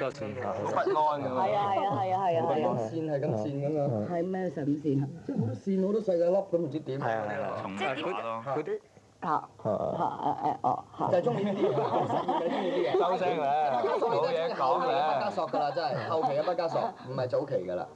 個線好不安咁樣。係啊係啊係啊係啊係啊，線係咁線咁樣，係咩神線啊？即係好多線好多細嘅粒咁，唔知點。係啊，重複下咯，嗰啲嚇嚇就係中意呢啲嘢，實驗就中意呢啲嘢。收聲啦，冇嘢講後期嘅畢加嘅。索㗎啦，真係後期嘅畢加索，唔係早期㗎啦。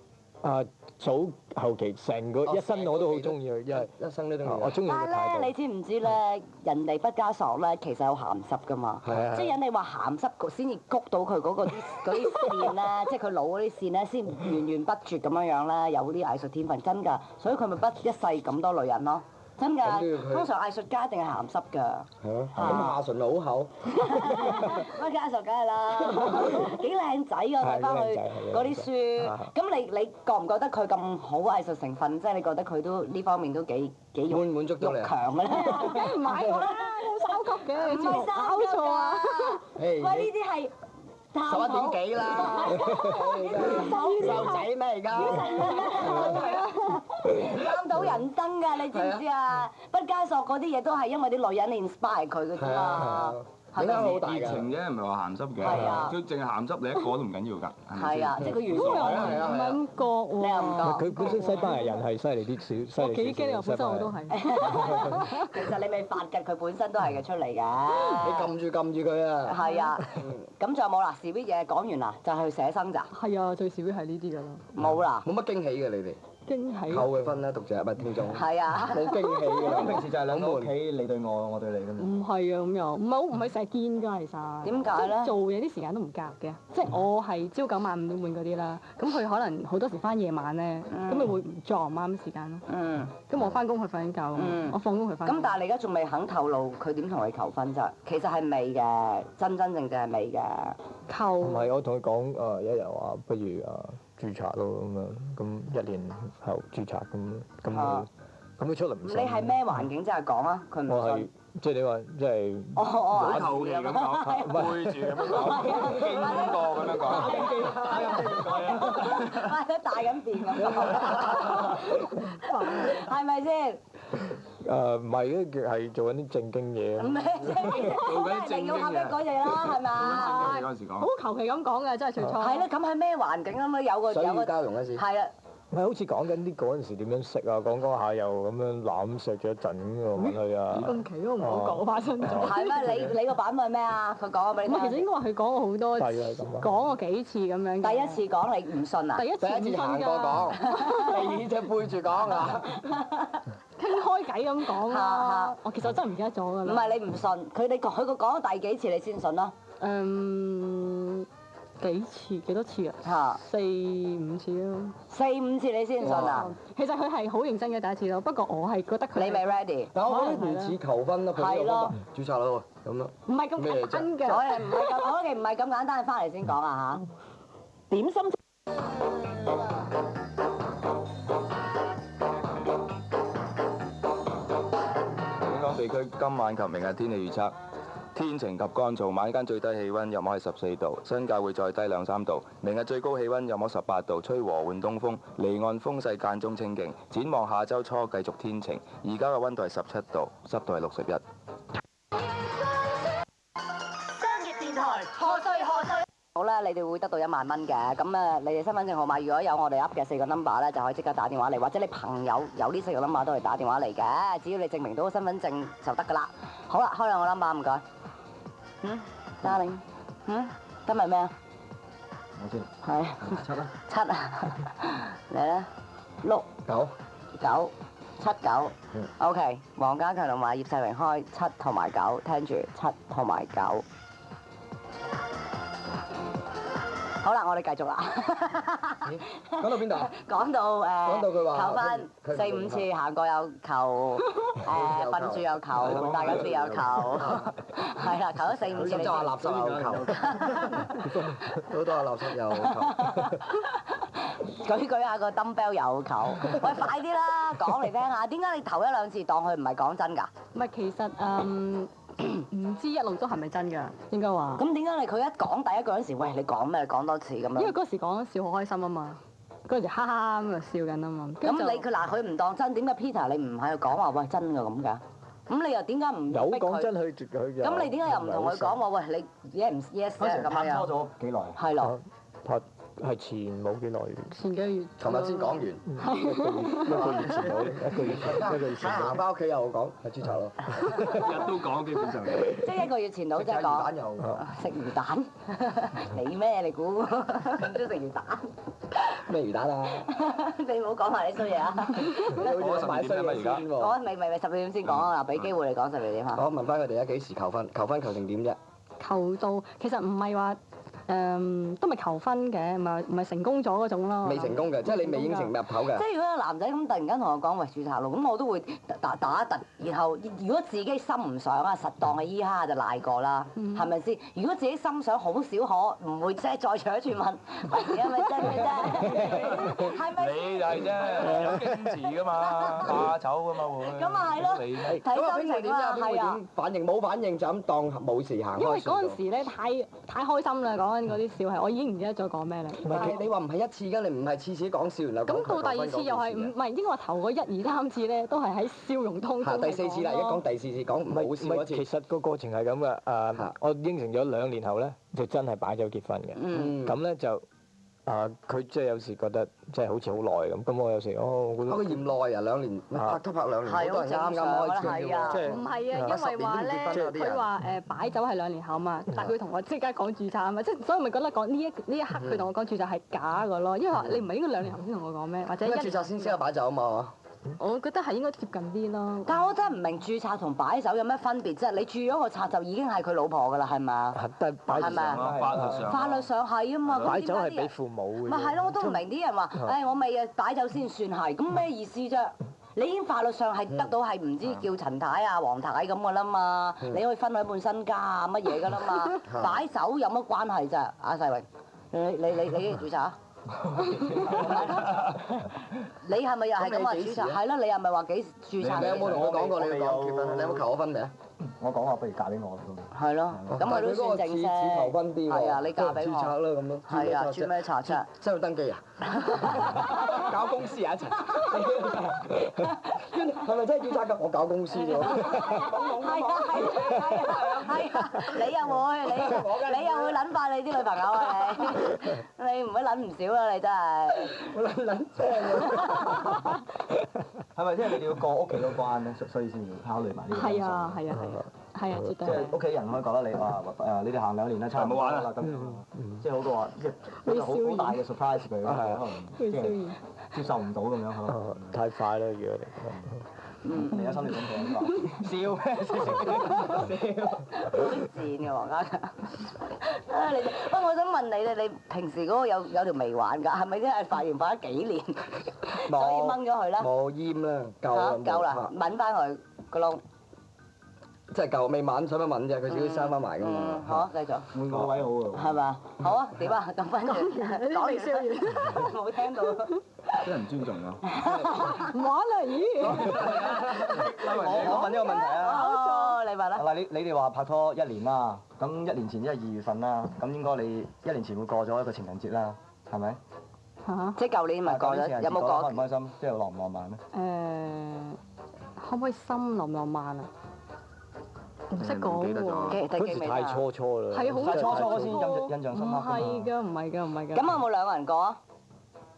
早後期成個一生我都好中意佢，因為一生都中意。我中意佢但係咧，態度。你知唔知咧？人哋畢加索咧，其實有鹹濕噶嘛，係啊即係人哋話鹹濕先至谷到佢嗰啲線咧，即係佢腦嗰啲線咧，先源源不絕咁樣樣咧，有啲藝術天分，真㗎，所以佢咪畢一世咁多女人咯，真咁都要㗎。佢通常藝術家一定係鹹濕㗎，係啊，咁下唇好厚。畢加索梗係啦，幾靚仔㗎，睇翻佢嗰啲書。咁你覺唔覺得佢咁好藝術成分？即係你覺得佢都呢方面都幾滿足到你肉強嘅咧？梗係唔係我啦，好三級嘅，唔係搞錯啊！喂，呢啲係11點幾啦，細路仔咩而家？啱到人燈㗎，你知唔知啊？畢加索嗰啲嘢都係因為啲女人 inspire 佢嘅啫嘛，係影響好咪大㗎。熱情啫，唔係話鹹濕係啊嘅。佢淨係鹹濕你一個都唔緊要㗎，係咪先？係啊，即係佢元素。唔係咁覺你又唔喎。覺？佢本身西班牙人係犀利啲少，犀利幾驚啊！本身我都係。其實你未發嘅，佢本身都係嘅出嚟嘅。你撳住佢啊！係啊，咁仲有冇啦？是啲嘢講完啦，就係去寫生咋？係啊，最少係呢啲㗎啦。冇啦。冇乜驚喜嘅你哋，驚喜。扣佢分啦，讀者唔係聽眾。係啊。冇驚喜㗎啦。咁平時就係兩個屋企，你對我，我對你咁樣。唔係啊，咁又唔係成日見㗎，其實。點解咧？做嘢啲時間都唔夾嘅，即係我係朝9晚5都換嗰啲啦。咁佢可能好多時翻夜晚咧，咁咪會唔撞啱時間咯。嗯。咁我翻工佢瞓緊覺，我放工佢翻。咁但係你而家仲未肯透露佢點同你求婚咋？其實係未嘅，真正係未嘅。扣。唔係，我同佢講一日話，不如註冊咯咁樣，咁1年後註冊咁佢出嚟唔信。你係咩環境真係講啊？佢唔我係信。即係你話即係。好後期咁講，背住咁樣講，經過咁樣講。係都大緊便咁講，係咪先？唔係嘅，係做緊啲正經嘢。唔係做緊正經要合嘅。嗰隻啦，係咪？嗰陣時講。好求其咁講嘅，真係最初。係咯，咁喺咩環境咁有個水乳交融嗰時。係啊。唔係好似講緊啲嗰陣時點樣識啊，講下又咁樣攬錫咗一陣咁喎，問佢啊。咁奇都唔好講發生咗。係咩？你個版本係咩啊？佢講咗俾你聽。其實應該話佢講過好多次，講過幾次咁樣。第一次講你唔信啊？第一次行過講，第二隻背住講啊。傾開偈咁講啦。我其實真係唔記得咗㗎啦。唔係你唔信，佢講咗第幾次你先信咯？幾多次啊？4、5次咯。4、5次你先信啊？其實佢係好認真嘅第一次咯，不過我係覺得佢。你未 ready？但我覺得唔似求婚咯，佢呢個方法註冊啦喎，咁咯。唔係咁簡單嘅。所以唔係咁，我哋唔係咁簡單，翻嚟先講啊嚇。點心？本港地區今晚及明日天氣預測。天晴及乾燥，晚間最低氣温約莫係14度，新界會再低2-3度。明日最高氣温約莫18度，吹和緩東風，離岸風勢間中清勁。展望下週初繼續天晴，而家嘅温度係17度，濕度係61。商業電台賀歲賀歲。好啦，你哋會得到1萬蚊嘅，咁啊，你哋身份證號碼如果有我哋 up 嘅4個 number 咧，就可以即刻打電話嚟，或者你朋友有呢4個 number 都係打電話嚟嘅，只要你證明到身份證就得噶啦。好啦，開兩個 number 唔該。Darling，今日咩啊？我先。係。7啦。 7啊，嚟啦，6、9、9、7、9。OK， 黃家強同埋葉世榮開7同埋9，聽住7同埋9。好啦，我哋繼續啦。講到邊度啊？講到佢話求翻4、5次行過有求，瞓住有求，大家知有求，係啦，求咗4、5次你裝下垃圾有求，好多下垃圾有求，舉下個 dumbbell 有求。喂，快啲啦，講嚟聽下，點解你頭1、2次當佢唔係講真㗎？唔係，其實唔知一路都係咪真㗎？應該話。咁點解佢一講第一句嗰時，喂，你講咩？講多次咁樣。因為嗰時講笑好開心啊嘛，嗰陣時哈哈咁就笑緊啊嘛。咁佢唔當真，點解 Peter 你唔喺度講話喂真㗎咁㗎？咁你又點解唔有逼佢？講真，佢咁你點解又唔同佢講話？喂，你 yes 唔 yes 嗰時咁樣？拍拖咗幾耐？係咯，拍係前冇幾耐，前幾個月。琴日先講完，一個月前冇，一個月前冇。行翻屋企又講係註冊咯。日都講，基本上。即係1個月前到啫魚講。蛋又食魚蛋？你咩？你估咁中意食魚蛋？咩魚蛋啊？你唔好講埋啲衰嘢啊！我買衰嘢先喎。講未12點先講啊！嗱，俾機會你講12點嚇。我問翻佢哋啊，幾時求婚？求婚求成點啫？求到其實唔係話都未求婚嘅，唔係成功咗嗰種咯。未成功嘅，即係你未應承入口嘅即。係如果有男仔咁突然間同我講喂註冊咯，咁我都會打一突，然後如果自己心唔想啊，實當嘅依蝦就賴過啦，係咪先？如果自己心想，好少可唔會即係再搶住問，喂，係咪真嘅啫？係咪？你就係啫，有矜持噶嘛，怕醜噶嘛會。咁啊係咯，你睇咁啊，心邊會點啊？情啊，係啊。邊會點反應？冇反應就咁當冇事行開。因為嗰陣時咧太開心啦，講緊嗰啲笑係，我已經唔記得咗講咩啦。唔係你話唔係一次㗎，你唔係次次講笑，然後講咁到第二次又係唔係應該話頭嗰1、2、3次咧，都係喺笑容當中嚇第4次啦，而家講第第4次講唔好笑嗰其次。實個過程係咁嘅。我應承咗2年後咧，就真係擺酒結婚嘅。嗯。咁咧就佢即係有時覺得即係好似好耐咁。咁我有時我覺得佢嫌耐啊，2年拍拖拍2年，好多人啱啱開始嘅喎。即係唔係啊，因為話咧，佢話擺酒係2年後嘛，但係佢同我即刻講註冊啊嘛，即係所以咪覺得講呢一刻佢同我講註冊係假嘅咯，因為話你唔係應該2年後先同我講咩，或者因為註冊先有擺酒啊嘛。我覺得係應該貼近啲咯。但係我真係唔明註冊同擺酒有咩分別啫？你註咗個冊就已經係佢老婆㗎啦，係咪啊？但係擺係咪啊法律上。法律上係啊嘛，咁擺點解啲人酒係俾父母嘅。咪係咯，我都唔明啲人話，我未啊擺酒先算係，咁咩意思啫？你已經法律上係得到係唔知叫陳太啊、黃太咁㗎啦嘛，你可以分佢一半身家啊乜嘢㗎啦嘛，擺酒有乜關係啫？阿世榮，你幾時註冊啊？你係咪又係咁話註冊？係咯，你係咪話幾時註冊？你有冇同我講過你要講結婚？你有冇求我婚未啊？我講話不如嫁俾我咁。係咯，咁佢都算正似求婚啲喎。係啊，你嫁俾我。註冊啦咁咯。係啊，註咩冊啫？需要登記啊？搞公司啊一齊。係咪真係註冊㗎？我搞公司㗎。係啊，你又會你又會撚爆你啲女朋友啊你唔會撚唔少啦你真係。我撚聲啊！係咪即係你哋要過屋企嗰關咧，所以先要考慮埋呢個因素？係啊，絕對即係屋企人可以覺得你話你哋行2年啦，差唔多啦咁，即係好多話即係一個好大嘅 surprise 佢，可能即係接受唔到咁樣係嘛？太快啦，如果你有心理準備啊嘛？笑咩？好賤嘅黃家強。啊你，我想問你咧，你平時嗰個有條眉環㗎，係咪真係發完發咗幾年，所以掹咗佢咧？冇厭啦，夠啦。夠啦，抿翻佢個窿。即係舊未抿，使乜抿啫？佢自己生翻埋㗎嘛。好，繼續。換個位好喎。係嘛？好啊，點啊？咁跟住講完笑完，冇聽到。真係唔尊重啊！唔玩啦，咦？我問一個問題啊。哦，你問啦。嗱，你哋話拍拖1年啦，咁1年前即係2月份啦，咁應該你1年前會過咗一個情人節啦，係咪？即係舊年咪過咗，有冇過開唔？開心？即係浪唔浪漫咧？可唔可以心浪唔浪漫啊？唔識講喎。嗰時太初啦。係啊，好太初初先印象深刻㗎嘛。唔係㗎。咁有冇2個人過啊？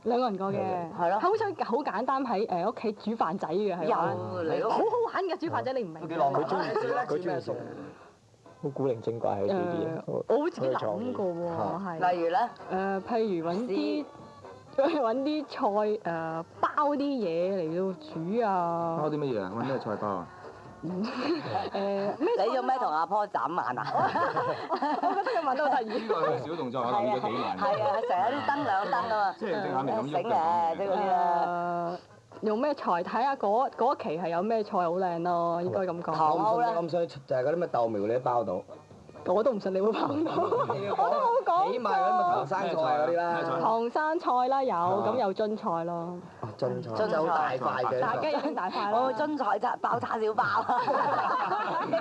2個人過嘅，係咯。好似好簡單喺屋企煮飯仔嘅係玩，有好好玩嘅煮飯仔，你唔明？都幾浪漫。佢中意食好古靈精怪嘅啲嘢。我好似諗過喎，係。例如咧？譬如揾啲菜包啲嘢嚟到煮啊。包啲乜嘢啊？揾咩菜包啊？你用咩同阿婆斬慢啊？我覺得佢問得好得意。呢個係小動作，我諗咗幾萬。係啊，成日啲燈兩燈啊嘛。即係隻眼明咁喐醒嘅，即係嗰啲啦。用咩菜？睇下嗰期係有咩菜好靚咯，應該咁講。糖好啦。咁衰就係嗰啲咩豆苗你都包到。我都唔信你會包到。我都冇講。起碼嗰啲咪唐生菜嗰啲啦。唐生菜啦有，咁有津菜咯。津菜就好大塊嘅。大雞翼大塊咯。津菜真係爆叉燒包。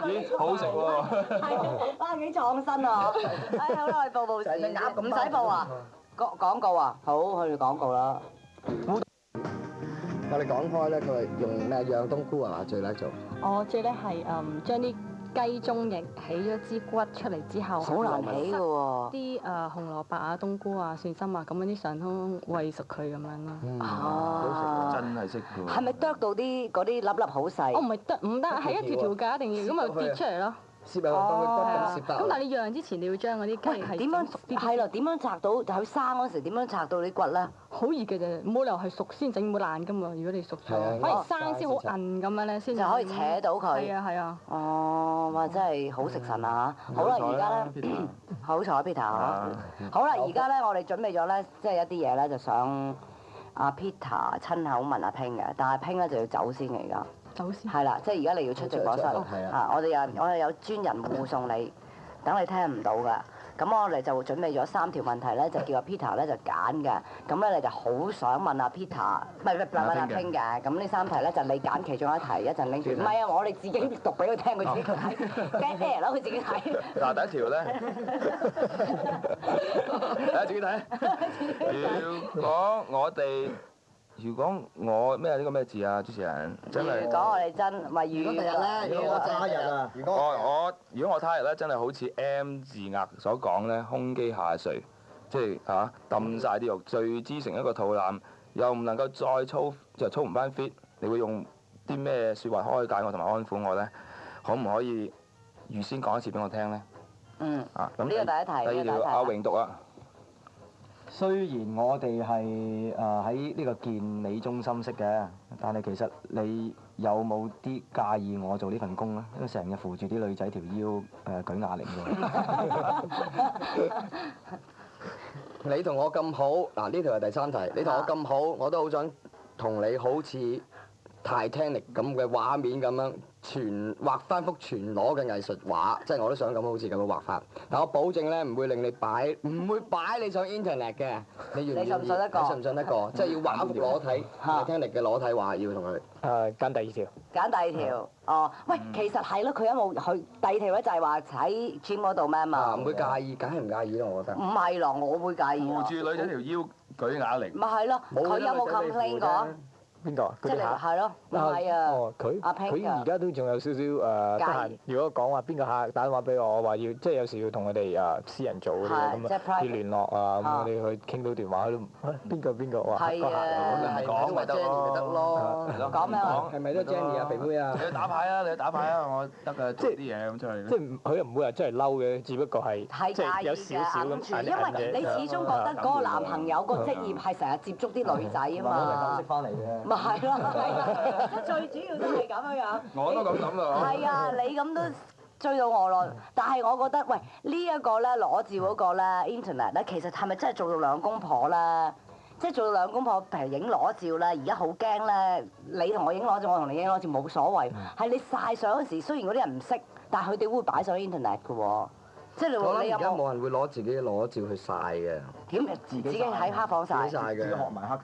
咦，好食喎！係，哇幾創新啊！哎，好啦，去報報時，唔使報啊，廣告啊，好去廣告啦。我哋講開咧，佢係用咩釀冬菇啊最叻做？我最叻係將啲雞中翼起咗支骨出嚟之後，好難起嘅喎。啲紅蘿蔔啊、冬菇啊、蒜心啊咁樣啲上湯煨熟佢咁樣咯。哦，真係識㗎喎。係咪剁到啲嗰啲粒粒好細？我唔係得，唔得，係一條條㗎，一定要咁咪跌出嚟咯。攝入當佢骨咁攝得。咁但係你釀之前，你要將嗰啲雞係點樣熟啲。係啦？點樣拆到？喺生嗰時點樣拆到啲骨咧？好熱嘅啫，冇理由係熟先整冇爛㗎嘛。如果你熟咗，反而生先好韌咁樣咧，先就可以扯到佢。係啊係啊。哦，哇！真係好食神啊嚇！好啦，而家咧，好彩 Peter 嚇。好啦，而家咧，我哋準備咗咧，即係一啲嘢咧，就想阿 Peter 親口問阿 Ping 嘅，但係 Ping 咧就要走先嘅而家。走先。係啦，即係而家你要出直播室嚇，我哋有專人護送你，等你聽唔到㗎。咁我哋就準備咗3條問題咧，就叫阿 Peter 咧就揀嘅。咁咧你就好想問阿 Peter，唔係問阿 Ping 嘅。咁呢3題咧就你揀其中一題，一陣拎住。唔係啊，我哋自己讀俾佢聽，佢自己睇。Dead air 咯，佢自己睇。嗱，第一條咧，睇下自己睇。如果我咩呢個咩字啊，主持人？真係。如果我哋真，唔係如果第日咧，如果我他日啊，如果我他日咧，真係好似 M 字額所講咧，胸肌下垂，即係嚇揼晒啲肉，聚之成一個肚腩，又唔能夠再操，就操唔翻 fit，你會用啲咩説話開解我同埋安撫我咧？可唔可以預先講一次俾我聽咧？啊，咁呢個第一題。第二條阿榮讀啊。雖然我哋係喺呢個健美中心識嘅，但係其實你有冇啲介意我做呢份工咧？因為成日扶住啲女仔條腰舉啞鈴嘅。你同我咁好，嗱呢條係第3題。你同我咁好，我都好想同你好似Titanic咁嘅畫面咁樣畫翻幅全裸嘅藝術畫，即係我都想咁好似咁樣畫法。但我保證咧唔會令你唔會擺你上 Internet 嘅。你願唔願意？你信唔信得過？你信唔信得過？即係要畫一幅裸體Titanic嘅裸體畫，要同佢。揀第2條。揀第2條。哦，喂，其實係咯，佢有冇去第2條咧？就係話喺 gym 嗰度咩嘛？唔會介意，梗係唔介意咯，我覺得。唔係咯，我會介意。扶住女仔條腰舉啞鈴。咪係咯，佢有冇 complain 過？邊個啊？即係係咯，唔係啊。哦，佢而家都仲有少少得閒。如果講話邊個客打電話俾我，話要即係有時要同佢哋私人做嗰啲咁啊，要聯絡啊，咁我哋去傾到電話都邊個話個客係講咪得咯，講咩話？係咪都 Jenny 啊，肥妹啊？你去打牌啊！我得㗎，即係啲嘢咁出去。即係佢又唔會話真係嬲嘅，只不過係即係有少少咁因為你始終覺得嗰個男朋友個職業係成日接觸啲女仔啊嘛。識翻嚟嘅。咪係咯，即係最主要都係咁樣樣。我都咁諗啊！係啊，你咁都追到我咯。但係我覺得，喂，呢一個咧裸照嗰個咧 Internet 咧，其實係咪真係做到兩公婆咧？即係做到兩公婆，譬如影裸照咧，而家好驚咧。你同我影裸照，我同你影裸照冇所謂。係你曬相嗰時，雖然嗰啲人唔識，但係佢哋會擺上 Internet 嘅喎。即係你話你有冇？而家冇人會攞自己裸照去曬嘅。點自己喺黑房曬？自己曬嘅。自己學埋黑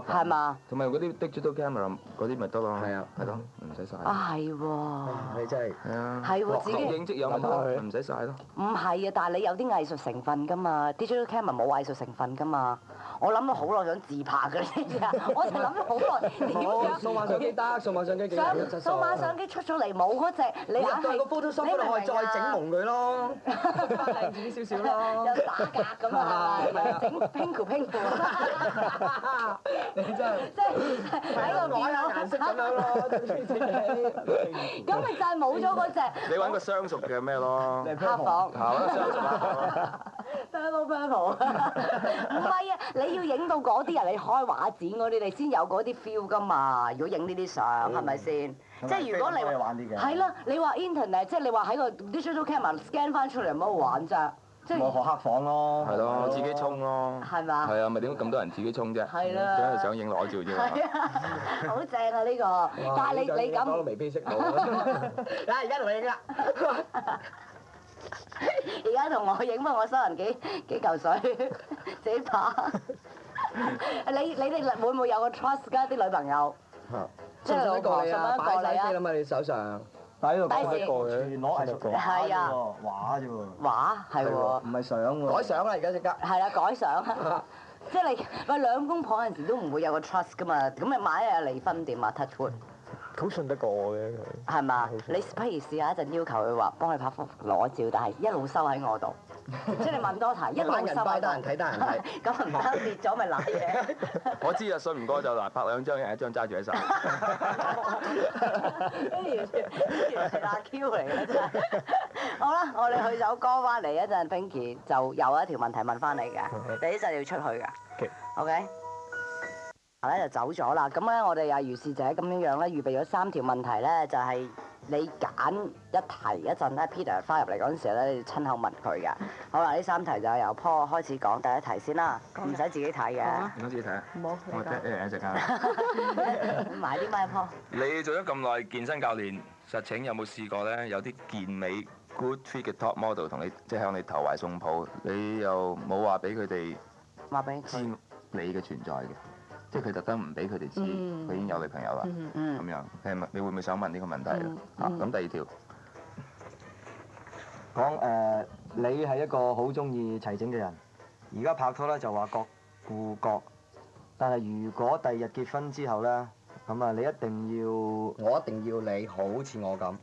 房。係嘛？同埋用嗰啲 digital camera 嗰啲咪得咯。係啊，係咯，唔使曬。啊係喎。你真係。係啊。係喎，自己。影即有咪得，唔使曬咯。唔係啊，但係你有啲藝術成分㗎嘛 ，digital camera 冇藝術成分㗎嘛。我諗咗好耐想自拍嘅，你知唔知啊？我就諗咗好耐點樣。數碼相機得，數碼相機幾有質素。數碼相機出咗嚟冇嗰隻，你硬係個 Photoshop 嗰度可以再整蒙佢咯，靚仔少少咯。有打格咁啊，又整 pinko。你真係即係喺個電腦顏色咁樣咯，咁咪就係冇咗嗰隻。你揾個相熟嘅咩咯？黑房。係揾相熟啦。Purple。唔係啊，你要影到嗰啲人，你開畫展嗰啲，你先有嗰啲 feel 㗎嘛。如果影呢啲相，係咪先？即係如果你係咯，你話 Internet，即係你話喺個 digital camera scan 翻出嚟，有乜好玩啫？即係我學黑房咯。係咯，自己沖咯。係嘛？係啊，咪點解咁多人自己沖啫？係啦。點解想影裸照啫？係啊，好正啊呢個！但係你咁，都眉飛色舞。而家同你影啦。而家同我影，不過我收人幾嚿水，自己拍。你哋會唔會有個 trust 㗎啲女朋友？即係老婆送一個你啊！擺曬啦嘛，你手上。但係呢度第時全攞係屬係啊畫啫喎。畫係喎。唔係相喎。改相啦，而家即刻。係啦，改相。即係你喂兩公婆有陣時都唔會有個 trust 噶嘛，咁你萬一有離婚點啊 touch wood？好信得過我嘅佢。係嘛？你不如試下一陣要求佢話幫你拍幅裸照，但係一路收喺我度。即係你問多題，一路收喺得人睇得人睇。咁唔得跌咗咪賴嘢。我知啊，信唔過就嗱拍兩張，一張揸住喺手。呢條係阿 Q 嚟嘅真係。好啦，我哋去首歌翻嚟一陣 ，Pinky 就有一條問題問翻你嘅，你一陣要出去㗎。OK。咧就走咗啦，咁咧我哋又如是者咁樣樣咧，預備咗3條問題咧，就係你揀一題一陣咧 ，Peter 翻入嚟嗰陣時咧，你要親口問佢嘅。好啦，呢3題就由 Paul 開始講第一題先啦，唔使自己睇嘅。唔好自己睇啊！冇，我一人一隻㗎。買啲咩 Paul？你做咗咁耐健身教練，實情有冇試過咧？有啲健美 good fit 嘅 top model 同你即係向你投懷送抱，你又冇話俾佢哋話俾知你嘅存在嘅？即係佢特登唔俾佢哋知，佢已經有女朋友啦，咁樣，你會唔會想問呢個問題咧？咁第二條講你係一個好中意齊整嘅人，而家拍拖咧就話各顧各，但係如果第日結婚之後咧，咁啊你一定要，我一定要你好似我咁。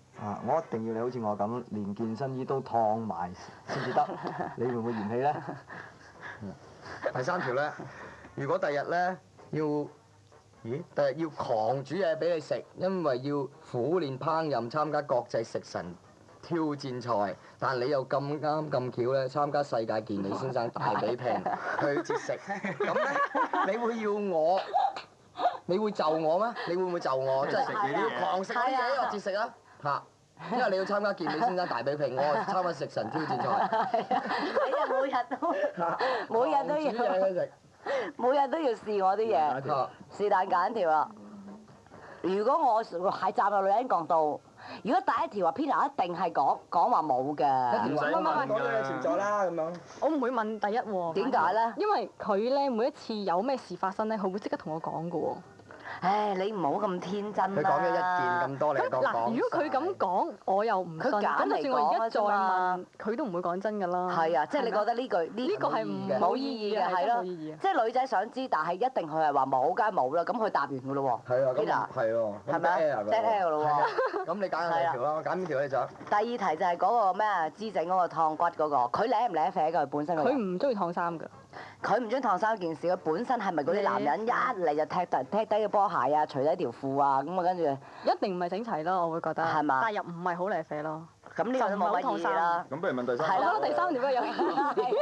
我一定要你好似我咁，連健身衣都燙埋先至得，你會唔會嫌棄咧？第3條咧，如果第日咧第日要狂煮嘢俾你食，因為要苦練烹飪參加國際食神挑戰賽，但你又咁啱咁巧咧參加世界健美先生大比拼去節食，咁咧你會要我？你會就我咩？你會唔會就我？即係你要狂食啲嘢落節食啊！嚇！因為你要參加健美先生大比拼，我係參加食神挑戰賽。你啊每日都要食。每日都要試我啲嘢，是但揀條啦。如果我係站喺女人角度，如果第一條話 Peter 一定係講話冇嘅，唔使問㗎。講咗你存在啦咁樣。我唔會問第一喎。點解咧？因為佢咧每一次有咩事發生咧，佢會即刻同我講㗎喎。唉，你唔好咁天真啦。佢講咗一件咁多，你講。嗱，如果佢咁講，我又唔信。咁就算我而家再問，佢都唔會講真㗎啦。係啊，即係你覺得呢個係冇意義嘅，係咯。即係女仔想知，但係一定佢係話冇，梗係冇啦。咁佢答完㗎咯喎。係啊，咁係喎。係咪啊？dead air 㗎咯喎。咁你揀第二條啦，我揀邊條咧就？第二題就係嗰個咩啊？肢整嗰個燙骨嗰個，佢舐唔舐啡㗎？佢本身佢唔中意燙衫㗎。佢唔中意燙衫件事，佢本身係咪嗰啲男人一嚟就踢低個波鞋啊，除低條褲啊，咁啊跟住一定唔係整齊咯，我會覺得。係嘛？但又唔係好靚啡咯。咁呢個都冇乜意義啦。咁不如問第三。係啦，我覺得第3條都有意義。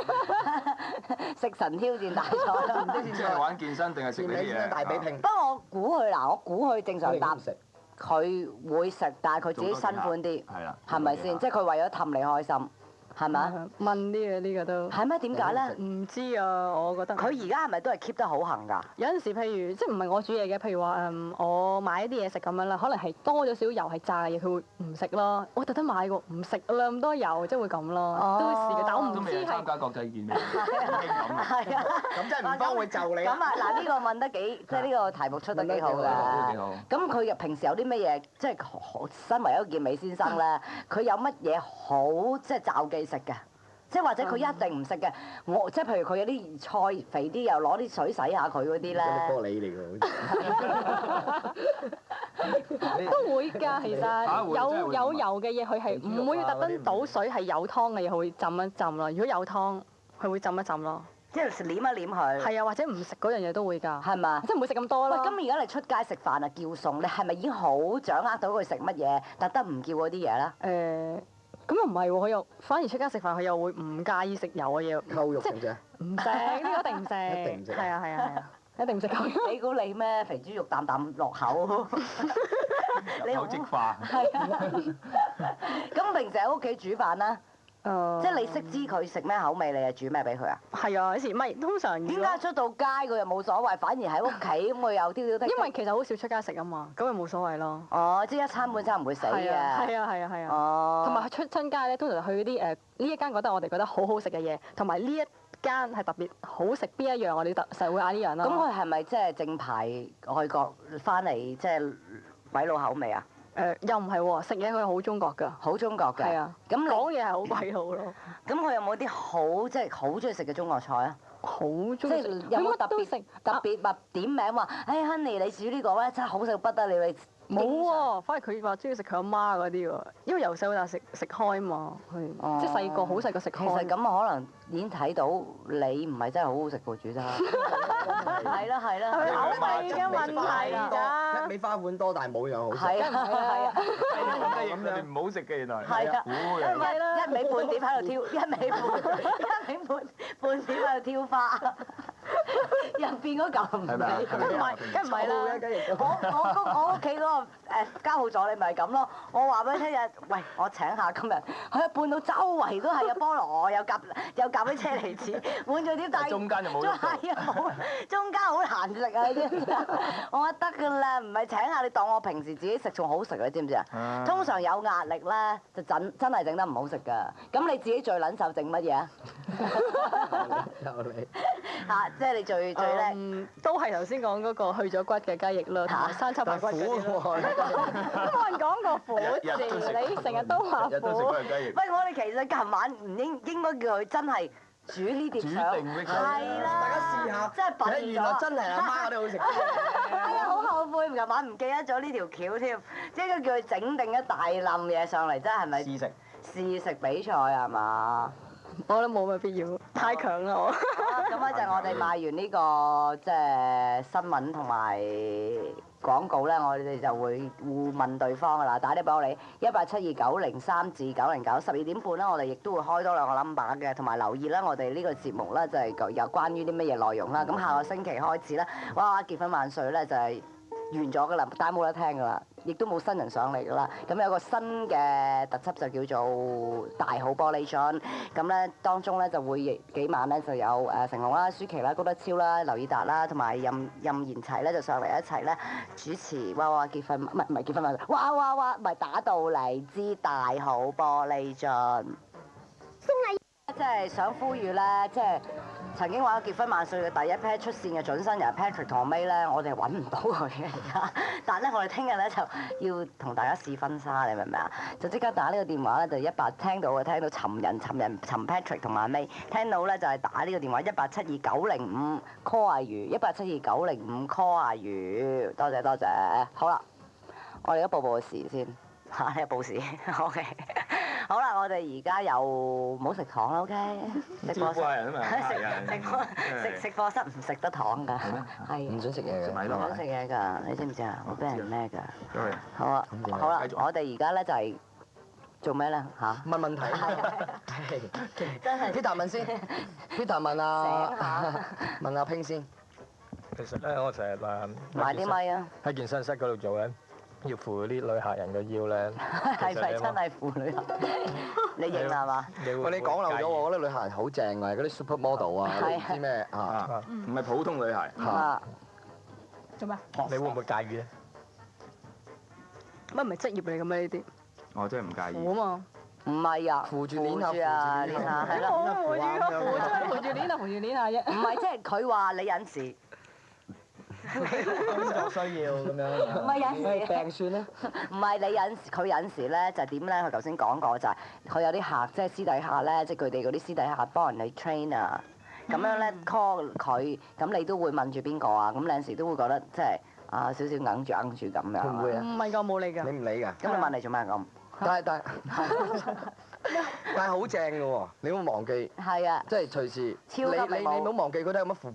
食神挑戰大賽。即係玩健身定係食呢啲嘢？大比拼。不過我估佢正常答，佢會食，但係佢自己新款啲。係啦。係咪先？即係佢為咗氹你開心。係咪？問啲嘅呢個都係咩？點解咧？唔知啊，我覺得佢而家係咪都係 keep 得好行㗎？有陣時，譬如即係唔係我煮嘢嘅，譬如話我買一啲嘢食咁樣啦，可能係多咗少油係炸嘅嘢，佢會唔食咯。我特登買過唔食啦，咁多油即係會咁咯，都會試嘅。但我唔知係參加國際健美，係啊，咁即係唔方會就你。咁啊嗱，呢個問得幾，即係呢個題目出得幾好㗎。咁佢平時有啲乜嘢，即係身為一個健美先生咧，佢有乜嘢好即係罩忌食嘅？即係或者佢一定唔食嘅，我即係譬如佢有啲菜肥啲，又攞啲水洗下佢嗰啲咧。玻璃嚟㗎，都會㗎，其實有油嘅嘢，佢係唔會特登倒水，係有湯嘅嘢，佢會浸一浸咯。如果有湯，佢會浸一浸咯。即係舐一舐佢。係啊，或者唔食嗰樣嘢都會㗎。係嘛？即係唔會食咁多咯。喂，咁而家你出街食飯啊，叫餸，你係咪已經好掌握到佢食乜嘢，特登唔叫嗰啲嘢咧？咁又唔係喎，佢又反而出街食飯，佢又會唔介意食油嘅嘢。溝肉嘅啫。唔食呢個一定唔食。一定唔食。係啊，一定唔食溝肉。你估你咩？肥豬肉啖啖落口。你好即化。係啊。咁平時喺屋企煮飯咧？即係你識知佢食咩口味，你就煮咩俾佢啊？係啊，有時唔係通常。點解出到街佢又冇所謂，反而喺屋企咁佢又挑挑剔剔？因為其實好少出街食啊嘛，咁咪冇所謂咯。哦，即係一餐半餐唔會死嘅。係啊。哦。同埋出親街咧，通常去嗰啲呢一間覺得我哋覺得好好食嘅嘢，同埋呢一間係特別好食邊一樣，我哋實會嗌呢樣咯。咁佢係咪即係正牌外國翻嚟即係鬼佬口味啊？又唔係喎，食嘢佢係好中國㗎。好中國嘅。係啊。咁講嘢係好鬼佬咯。咁佢有冇啲好即係好中意食嘅中國菜啊？好中即意食，係有冇特別特別話點名話，誒 Honey 你煮呢個咧真係好食不得了，你冇喎，反而佢話中意食佢阿媽嗰啲喎，因為由細到大食開嘛，佢即係細個好細個食開。其實咁可能已經睇到你唔係真係好好食個煮餐。係啦係啦，係口味嘅問題㗎。一味花碗多，但係冇樣好食。係啊係啊，咁樣唔好食嘅原來。係啊，一味半碟喺度挑，一味半碟喺度挑花，入邊嗰嚿唔係，梗唔係啦。我屋企嗰個家務助理咪係咁咯。我話俾你聽日，喂，我請下今日，佢一半到周圍都係啊菠蘿，又夾啲車厘子，滿咗啲大。中間就冇喐到。係啊，冇，中間好難食啊！你知唔知啊？我話得㗎啦，唔係請下你當我平時自己食仲好食，你知唔知啊？通常有壓力咧，就真係整得唔好食㗎。咁你自己最撚手整乜嘢啊？有你嚇，即係你最叻。都係頭先講嗰個去咗骨嘅雞翼咯，同埋生抽排骨嗰啲咯。都冇人講過苦字，你成日都話日都食苦。嗰隻雞翼。喂，我哋其實琴晚唔應該叫佢真係煮呢碟相，煮定咩係啦，大家試下，真係笨咗。原來真係阿媽嗰啲好食。係啊，好後悔，琴晚唔記得咗呢條橋添，即係叫佢整定一大冧嘢上嚟，真係咪？試食。試食比賽係嘛？我覺得冇乜必要，太強啦我。咁咧就我哋賣完呢個即係新聞同埋廣告咧，我哋就會互問對方噶啦，打啲俾我哋1872903至909，12點半咧，我哋亦都會開多2個 number 嘅，同埋留意啦，我哋呢個節目咧就係有關於啲乜嘢內容啦。咁下個星期開始咧，哇！結婚萬歲咧就係完咗噶啦，但係冇得聽噶啦，亦都冇新人上嚟噶啦。咁有個新嘅特輯就叫做大好玻璃樽。咁咧當中咧就會幾晚咧就有成龍啦、舒淇啦、高德超啦、劉以達啦，同埋任賢齊咧就上嚟一齊咧主持娃娃結婚，唔係結婚萬歲，娃娃娃唔係打到嚟之大好玻璃樽。即係想呼籲咧，即係曾經話結婚萬歲嘅第一 pair 出線嘅準新人 Patrick 同 May 咧，我哋揾唔到佢嘅而家。但係咧，我哋聽日咧就要同大家試婚紗，你明唔明啊？就即刻打呢個電話咧，就聽到尋 Patrick 同埋 May，聽到咧就係打呢個電話1872905 call 阿魚1872905 call 阿魚，多謝。好啦，我哋而家報個時先嚇，呢個報時 OK。好啦，我哋而家又唔好食糖啦 ，OK？食課室食課室唔食得糖㗎，係唔准食嘢嘅。唔想食嘢㗎，你知唔知啊？我俾人咩㗎？對。好啊，好啦，我哋而家咧就係做咩咧嚇？問問題。真係 Peter 問先，Peter 問問阿拼先。其實咧，我成日買啲咪啊？喺健身室嗰度做咧，要扶嗰啲女客人嘅腰咧。係咪真係婦女？你認係嘛？喂，你講漏咗喎，我覺得女客人好正㗎，嗰啲 super model 啊，唔知咩啊，唔係普通女孩。啊！做咩？你會唔會介意咧？乜唔係職業嚟㗎咩呢啲？我真係唔介意。苦啊嘛。唔係啊，扶住鏈下，鏈下，係啦。我扶住鏈下啫。唔係，即係佢話你有時。工作需要咁樣。唔係有陣時病算咧？唔係你有陣時，佢有陣時咧就係點咧？佢頭先講過就係佢有啲客，即係私底下咧，即係佢哋嗰啲私底下幫人哋 train 啊，咁樣咧 call 佢，咁你都會問住邊個啊？咁有陣時都會覺得即係啊少少硬住咁樣。會唔會啊？唔係㗎，冇理㗎。你唔理㗎？咁你問嚟做咩咁？但係好正㗎喎，你唔好忘記。係啊。即係隨時。超級你唔好忘記佢都係咁樣扶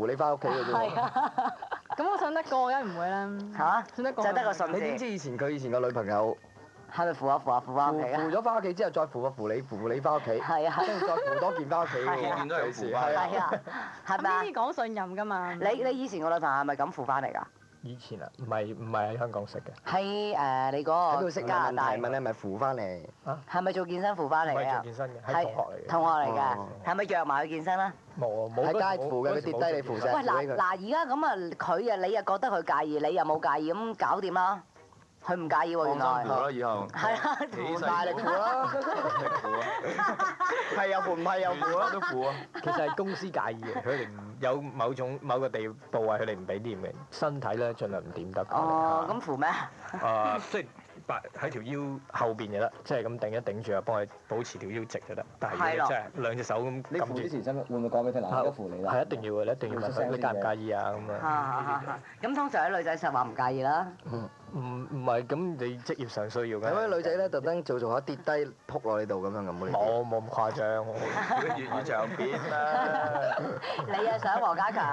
你翻屋企嘅啫喎。係啊。咁我信得過梗係唔會啦。嚇？信得過。就得個順字。你點知佢以前個女朋友係咪扶翻屋企啊？扶咗翻屋企之後，再扶你翻屋企。係啊。跟住再扶多件翻屋企喎。件都係扶翻。係啊。係咪啊？呢啲講信任㗎嘛。你以前個女朋友係咪咁扶翻嚟㗎？以前啊，唔係喺香港識嘅。喺你嗰個加拿大。問你係咪扶翻嚟？係咪做健身扶翻嚟啊？唔係做健身嘅，係同學嚟嘅。同學嚟㗎，係咪約埋去健身啦？冇喺街扶嘅，佢跌低你扶石。喂嗱，而家咁啊，佢啊，你又覺得佢介意，你又冇介意，咁搞掂啦。佢唔介意喎，原來。扶啦，以後。係啊，扶大力扶啦。係又扶，唔係又扶啦，都扶啊。其實係公司介意嘅，佢哋有某個地步係佢哋唔俾掂嘅，身體咧盡量唔掂得。哦，咁扶咩？即係喺條腰後邊就得，即係咁頂一頂住啊，幫佢保持條腰直就得。但係如果你真係兩隻手咁你扶之前會唔會講俾佢聽？嗱，而家扶你啦。係一定要嘅，你一定要問佢，你介唔介意啊？咁啊。咁通常啲女仔實話唔介意啦。唔係，咁你職業上需要嘅。有啲女仔咧特登做下跌低撲落你度咁樣咁嘅。冇咁誇張，粵語長片啦。你啊想黃家強？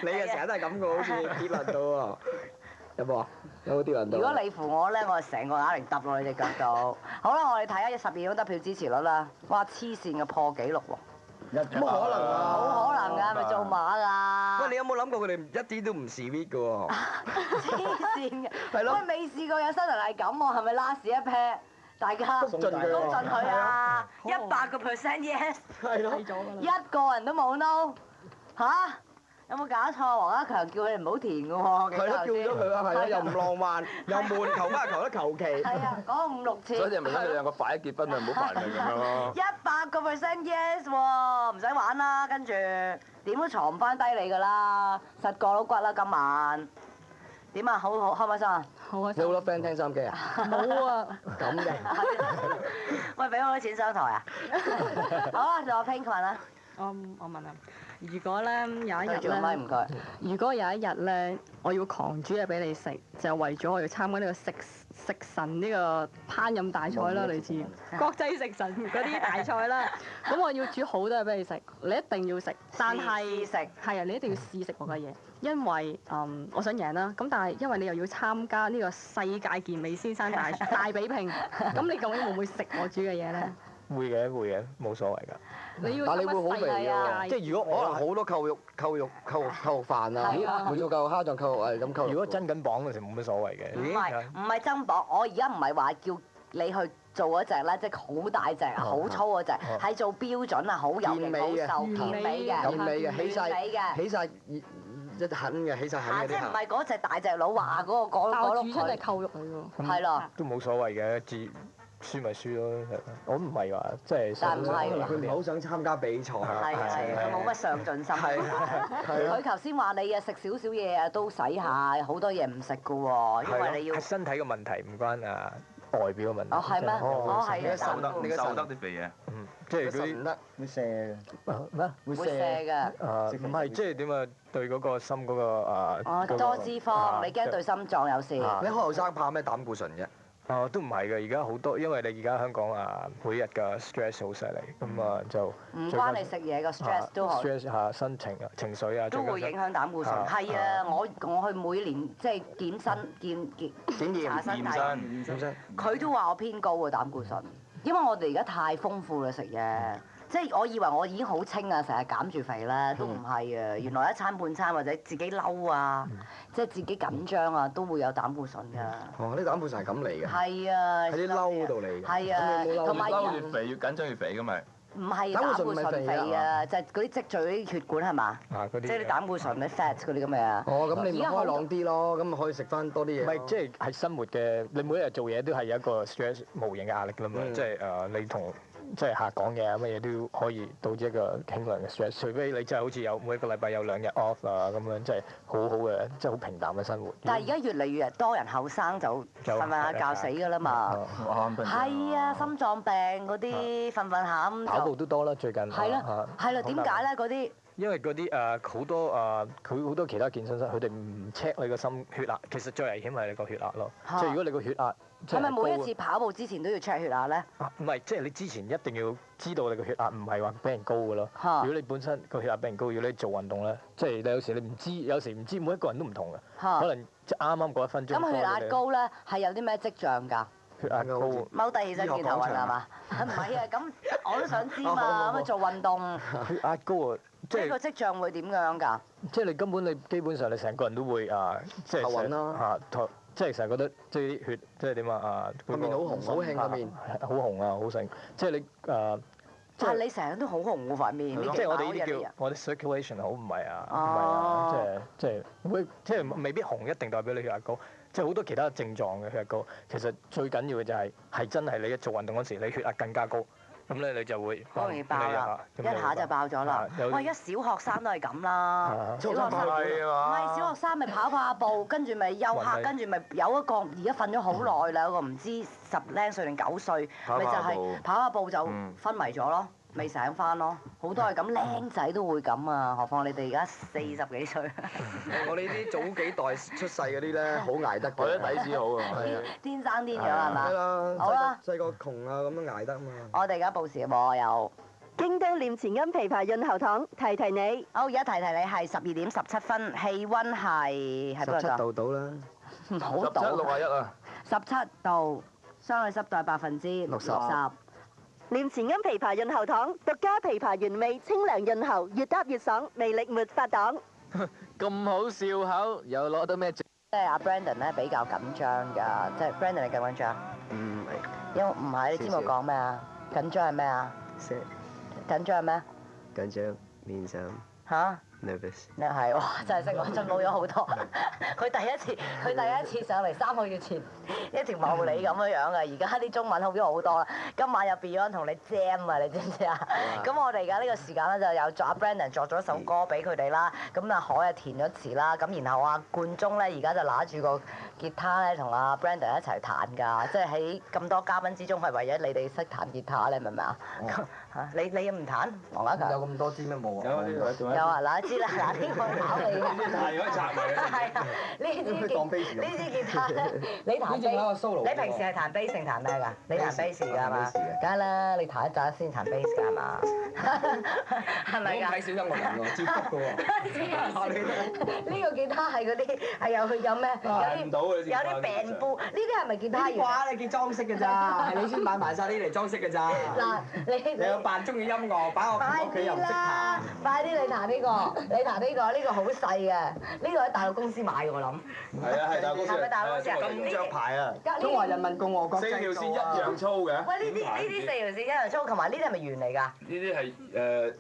你啊成日都係咁嘅，好似跌落到喎。有冇啊？有冇跌落到？如果你扶我咧，我就成個啞鈴揼落你隻腳度。好啦，我哋睇下12鐘得票支持率啦。哇！黐線嘅破紀錄喎！冇可能啊！冇可能㗎，咪做馬㗎。喂，你有冇諗過佢哋一啲都唔 sweet 嘅喎？黐線嘅。係咯喂，未試過有新人係咁喎，係咪 last 一 pair？大家篤盡佢喎篤盡佢啊！100% yes。係咯。一個人都冇 no 嚇？有冇搞錯啊？黃家強叫佢哋唔好填嘅喎，係咯，叫咗佢啊，係咯，又唔浪漫，又悶，求乜求得求其。係啊，講5-6次。所以就明咗佢兩個快一結婚咪唔好煩佢咁樣咯。100% yes 喎，唔使玩啦，跟住點都藏唔翻低你㗎啦，實過到骨啦今晚。點啊？好開唔開心啊？好開心。你好多 friend 聽收音機啊？冇啊！咁嘅。喂，俾我啲錢商台啊！好啊，仲有 Pink 問啊！我問啊，如果咧有一日仲有咪咧，唔該。如果有一日咧，我要狂煮嘢俾你食，就為咗我要參加呢個食神呢個烹飪大賽啦，類似國際食神嗰啲大賽啦。咁我要煮好多嘢俾你食，你一定要食，但係試食係啊，你一定要試食我嘅嘢，因為我想贏啦。咁但係因為你又要參加呢個世界健美先生大比拼，咁你究竟會唔會食我煮嘅嘢咧？會嘅，冇所謂㗎。你要但你會好肥喎即係如果可能好多扣肉飯啊，每做嚿蝦醬扣肉咁扣肉。如果增緊磅嗰時冇乜所謂嘅。唔係增磅，我而家唔係話叫你去做嗰只咧，即係好大隻、好粗嗰只，係做標準啊，好有型、好瘦、健美嘅，健美嘅，起晒一狠嘅，起晒狠嘅即係唔啲係嗰隻大隻佬話嗰個但我碌煮出嚟係扣肉嚟喎。係咯，都冇所謂嘅，輸咪輸咯。我唔係話即係。但唔係佢唔係好想參加比賽。係佢冇乜上進心。佢頭先話你啊食少少嘢啊都洗下，好多嘢唔食㗎喎，因為你要係身體嘅問題，唔關外表嘅問題。哦係咩？哦係啊，瘦得啲肥嘢。即係嗰啲唔得，會射嘅。咩？會射嘅。唔係即係點啊？對嗰個心嗰個哦多脂肪，你驚對心臟有事？你後生怕咩膽固醇啫？都唔係嘅，而家好多，因為你而家香港每日嘅 stress 好犀利，咁就唔關你食嘢個 stress 都好。stress 下心情啊、情緒啊，都會影響膽固醇。係啊，我去每年即係檢身查身體，佢都話我偏高喎膽固醇，因為我哋而家太豐富啦食嘢。即係我以為我已經好清啊，成日減住肥啦，都唔係啊！原來一餐半餐或者自己嬲啊，即係自己緊張啊，都會有膽固醇㗎。哦，啲膽固醇係咁嚟嘅。係啊。喺啲嬲度嚟嘅。係啊，同埋越肥越緊張越肥㗎咪。唔係膽固醇肥啊，就係嗰啲積聚嗰啲血管係嘛？即係啲膽固醇、啲 fat 嗰啲咁嘅啊。哦，咁你咪開朗啲咯，咁咪可以食翻多啲嘢。唔係，即係喺生活嘅，你每一日做嘢都係有一個 stress 無形嘅壓力㗎嘛，即係你同。即係客講嘢啊，乜嘢都可以導致一個輕量嘅 stress，除非你真係好似有每一個禮拜有2日 off 啊咁樣，即係好好嘅，即係好平淡嘅生活。但係而家越嚟越多人後生就瞓下覺死㗎啦嘛。係啊，心臟病嗰啲瞓下咁。跑步都多啦，最近。係啦，係啦，點解咧嗰啲？因為嗰啲好多佢好多其他健身室，佢哋唔 check 你個心血壓，其實最危險係你個血壓咯。即係如果你個血壓係咪每一次跑步之前都要 check 血壓咧？唔係，即係你之前一定要知道你個血壓唔係話比人高㗎咯。如果你本身個血壓比人高，如果你做運動咧，即係你有時你唔知，有時唔知每一個人都唔同嘅，可能即係啱啱嗰1分鐘。咁血壓高咧係有啲咩跡象㗎？血壓高，踎低起身見頭暈係嘛？唔係啊，咁我都想知嘛，咁做運動。血壓高啊！即係個跡象會點樣㗎？即係你根本你基本上你成個人都會即係頭暈啦即係成日覺得即係啲血即係點個面好紅，好興個面，好紅啊，好盛。即係你但係你成日都好紅喎塊面，即係我哋呢啲叫我哋 circulation 好唔係啊，即係會即係未必紅一定代表你血壓高，即係好多其他症狀嘅血壓高。其實最緊要嘅就係真係你一做運動嗰時，你血壓更加高。咁咧你就會好容易爆啦，一下就爆咗啦。喂，而家小學生都係咁啦，小學生唔係小學生咪跑下步，跟住咪休克，跟住咪有一個而家瞓咗好耐啦，有個唔知10零歲定9歲，咪就係跑下步就昏迷咗咯。未醒翻咯，好多係咁，僆仔都會咁啊，何況你哋而家40幾歲。我哋啲早幾代出世嗰啲咧，好捱得嘅。我啲底子好啊。天生天養係嘛？係啦，好啦，細個窮啊，咁樣捱得啊嘛。我哋而家報時喎有。京都念慈庵枇杷潤喉糖提提你。好，而家提提你係12點17分，氣温係17度到啦。唔好到。 17.61啊。17度，相對濕度係60%。念慈庵枇杷潤喉糖，獨家枇杷原味，清涼潤喉，越嗒越爽，魅力沒法擋。咁好笑口，又攞到咩獎？即係阿 Brandon 咧比較緊張㗎，即係 Brandon 你緊唔緊張？唔係。因為唔係，你知我講咩啊？緊張係咩啊？緊張係咩？緊張面上嚇？ nervous。你係哇，真係識喎，進步咗好多。佢第一次上嚟3個月前一條茂利咁樣樣嘅，而家啲中文好咗好多啦。今晚有 Beyond 同你 Jam 啊，你知唔知啊？咁我哋而家呢個時間咧就有作阿 Brandon 作咗一首歌俾佢哋啦。咁阿海啊填咗詞啦，咁然後阿冠中咧而家就拿住個吉他咧同阿 Brandon 一齊彈㗎，即係喺咁多嘉賓之中係唯一你哋識彈吉他咧，明唔明啊？嚇你唔彈，黃家強有咁多支咩冇啊？有啊，嗱知啦，嗱呢個考你嘅。係可以插埋嘅。係啊，呢支吉他咧，你彈 bass，你平時係彈 bass 定彈咩㗎？你彈 bass 㗎係嘛？梗係啦，你彈一陣先彈 bass 㗎係嘛？係咪㗎？睇小音樂人喎，接觸嘅喎。呢個吉他係嗰啲係有咩？有啲病夫，呢啲係咪吉他員？哇！你見裝飾㗎咋，係你先買埋曬呢嚟裝飾㗎咋。嗱，你有扮中意音樂，擺我屋企又唔識彈。快啲你彈呢個，你彈呢個好細嘅，呢個喺大陸公司買嘅我諗。係啊係大陸公司。係咪大陸公司啊？金雀牌啊！中華人民共和國4條線一樣粗嘅。喂，呢啲4條線一樣粗，同埋呢啲係咪圓嚟㗎？呢啲係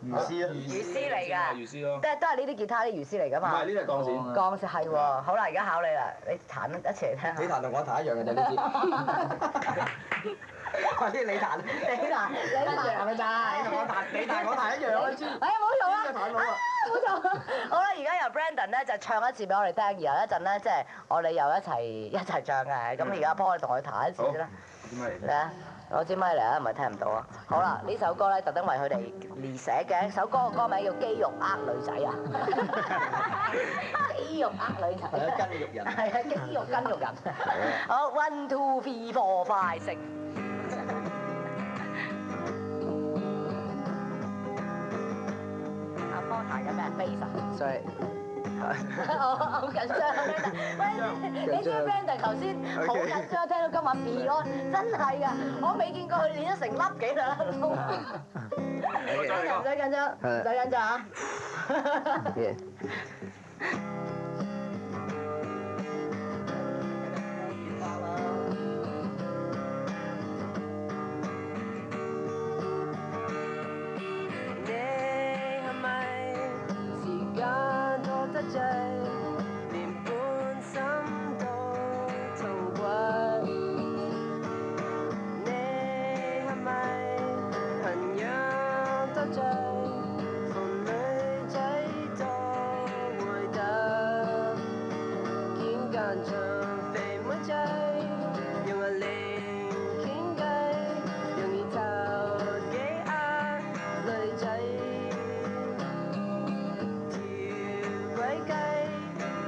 魚絲啊。魚絲嚟㗎。魚絲咯。都係呢啲吉他啲魚絲嚟㗎嘛？唔係呢啲係鋼線。鋼線係喎，好啦，而家考你啦，你彈一次嚟聽下。你彈同我彈一樣嘅啫，呢支。快啲你彈一樣㗎咋？你同我彈，你彈我彈一樣啦，知？哎呀，冇錯啊！彈到啊！冇錯。好啦，而家由 Brandon 咧就唱一次俾我哋聽，然後一陣咧即係我哋又一齊唱嘅。咁而家幫我哋同佢彈一次先啦。嚟啊！攞支咪嚟啊，唔係聽唔到啊！好啦，呢首歌咧特登為佢哋而寫嘅，首歌嘅歌名叫《肌肉呃女仔》啊！肌肉呃女仔。係啊，筋肉人。係啊，肌肉人。好 ，1 2 3 4 5 6。阿波彈緊咩？bass。Sorry。我好緊張啊 Brandon， 喂，你知 Brandon 頭先好緊張，聽到今晚 Beyond 真係㗎，我未見過佢練咗成粒幾兩粒鐘。唔使緊張，唔使緊張啊！連半心都痛骨，你係咪朋友得罪？逢女仔都會得，見間場肥妹仔，用眼靈傾計，容易投機呃女仔。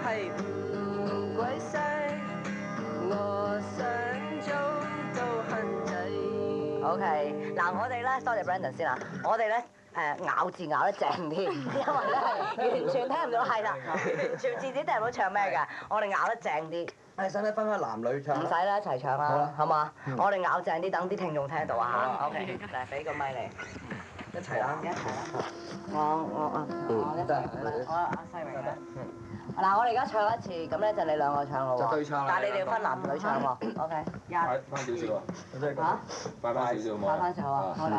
係唔鬼死，我想做到恨仔。OK， 嗱我哋咧多謝 Brandon 先啦，我哋咧咬字咬得正啲，因為咧係完全聽唔到，係啦，完全字字聽唔到唱咩㗎，我哋咬得正啲。係使唔使分開男女唱？唔使啦，一齊唱啦，好嘛？我哋咬正啲，等啲聽眾聽到啊嚇。OK，嚟俾個咪你，一齊啦！一齊啦！我一齊，我阿西榮啦。嗱，我哋而家唱一次，咁咧就你兩個唱咯喎。就對唱啦。但係你哋要分男女唱喎。OK，快翻少少啊！嚇？快翻少少冇？快翻少啊！好嚟。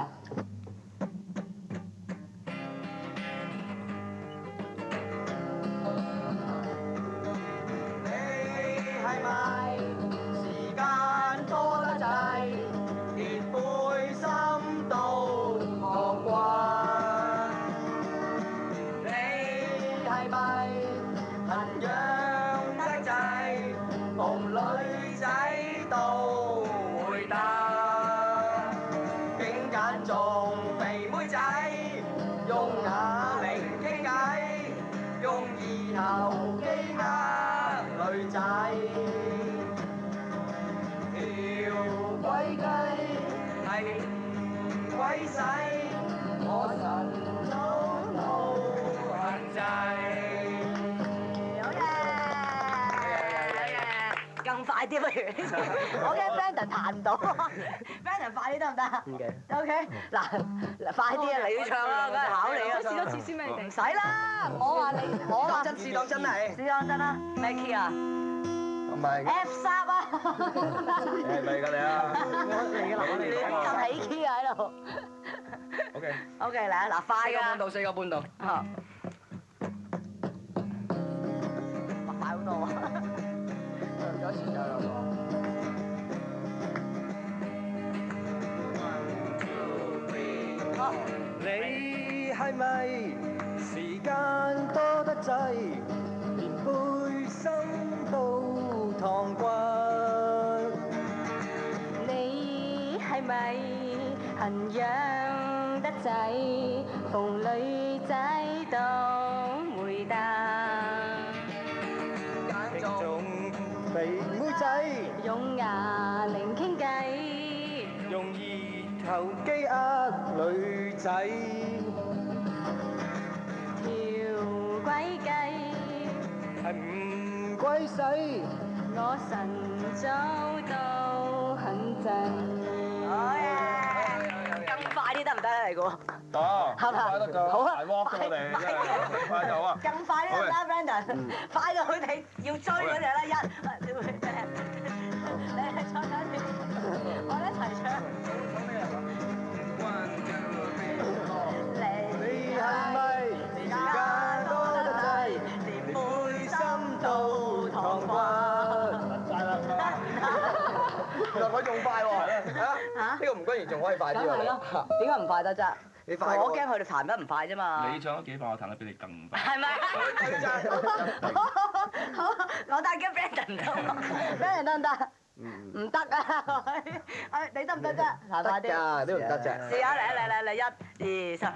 你係咪時間多得滯，連背心都係咪痕癢得滯？逢女仔都會得，竟揀中肥妹仔，用啞鈴傾偈，用二頭肌呃女仔。條鬼雞係唔鬼使，我晨早都痕滯。更快啲不如，我驚 Brandon 彈唔到，Brandon 快啲得唔得？OK，嗱，快啲啊！你要唱啦，梗係考你啊！試多次先俾你哋。唔使啦，我話你，我話試當真係。試當真啦，咩 key 啊唔係。 ？F 三啊！係咪㗎你啊？咁起 key 啊喺度。OK。OK 嚟啊！嗱，快㗎。4個半度。嚇！快好多喎。有時就有個。你係咪時間多得滯，連背心都燙骨？你係咪痕癢得滯？逢女仔都會得。揀中肥妹仔，用啞鈴傾偈，用二頭肌呃女仔。條鬼雞係唔鬼使，我晨早都很震。好嘢！更快啲得唔得啊？你估？得，係咪？快得㗎，好啊大鑊㗎我哋，真係快就啊！更快啲得唔得，Brandon？快到佢哋要追嗰隻啦，你唱緊啲，我哋一齊唱。你係咪時間多得滯，連背心都燙骨？原來佢仲快喎。呢個吳君如仲可以快啲梗係咯，點解唔快得啫？你快過我驚佢哋彈得唔快啫嘛。你唱得幾快，我彈得比你更快。係咪？好，我但係驚 Brandon 唔得，Brandon 得唔得？唔得啊！你得唔得啫？彈快啲。呢個唔得啫。試下嚟，1、2、3。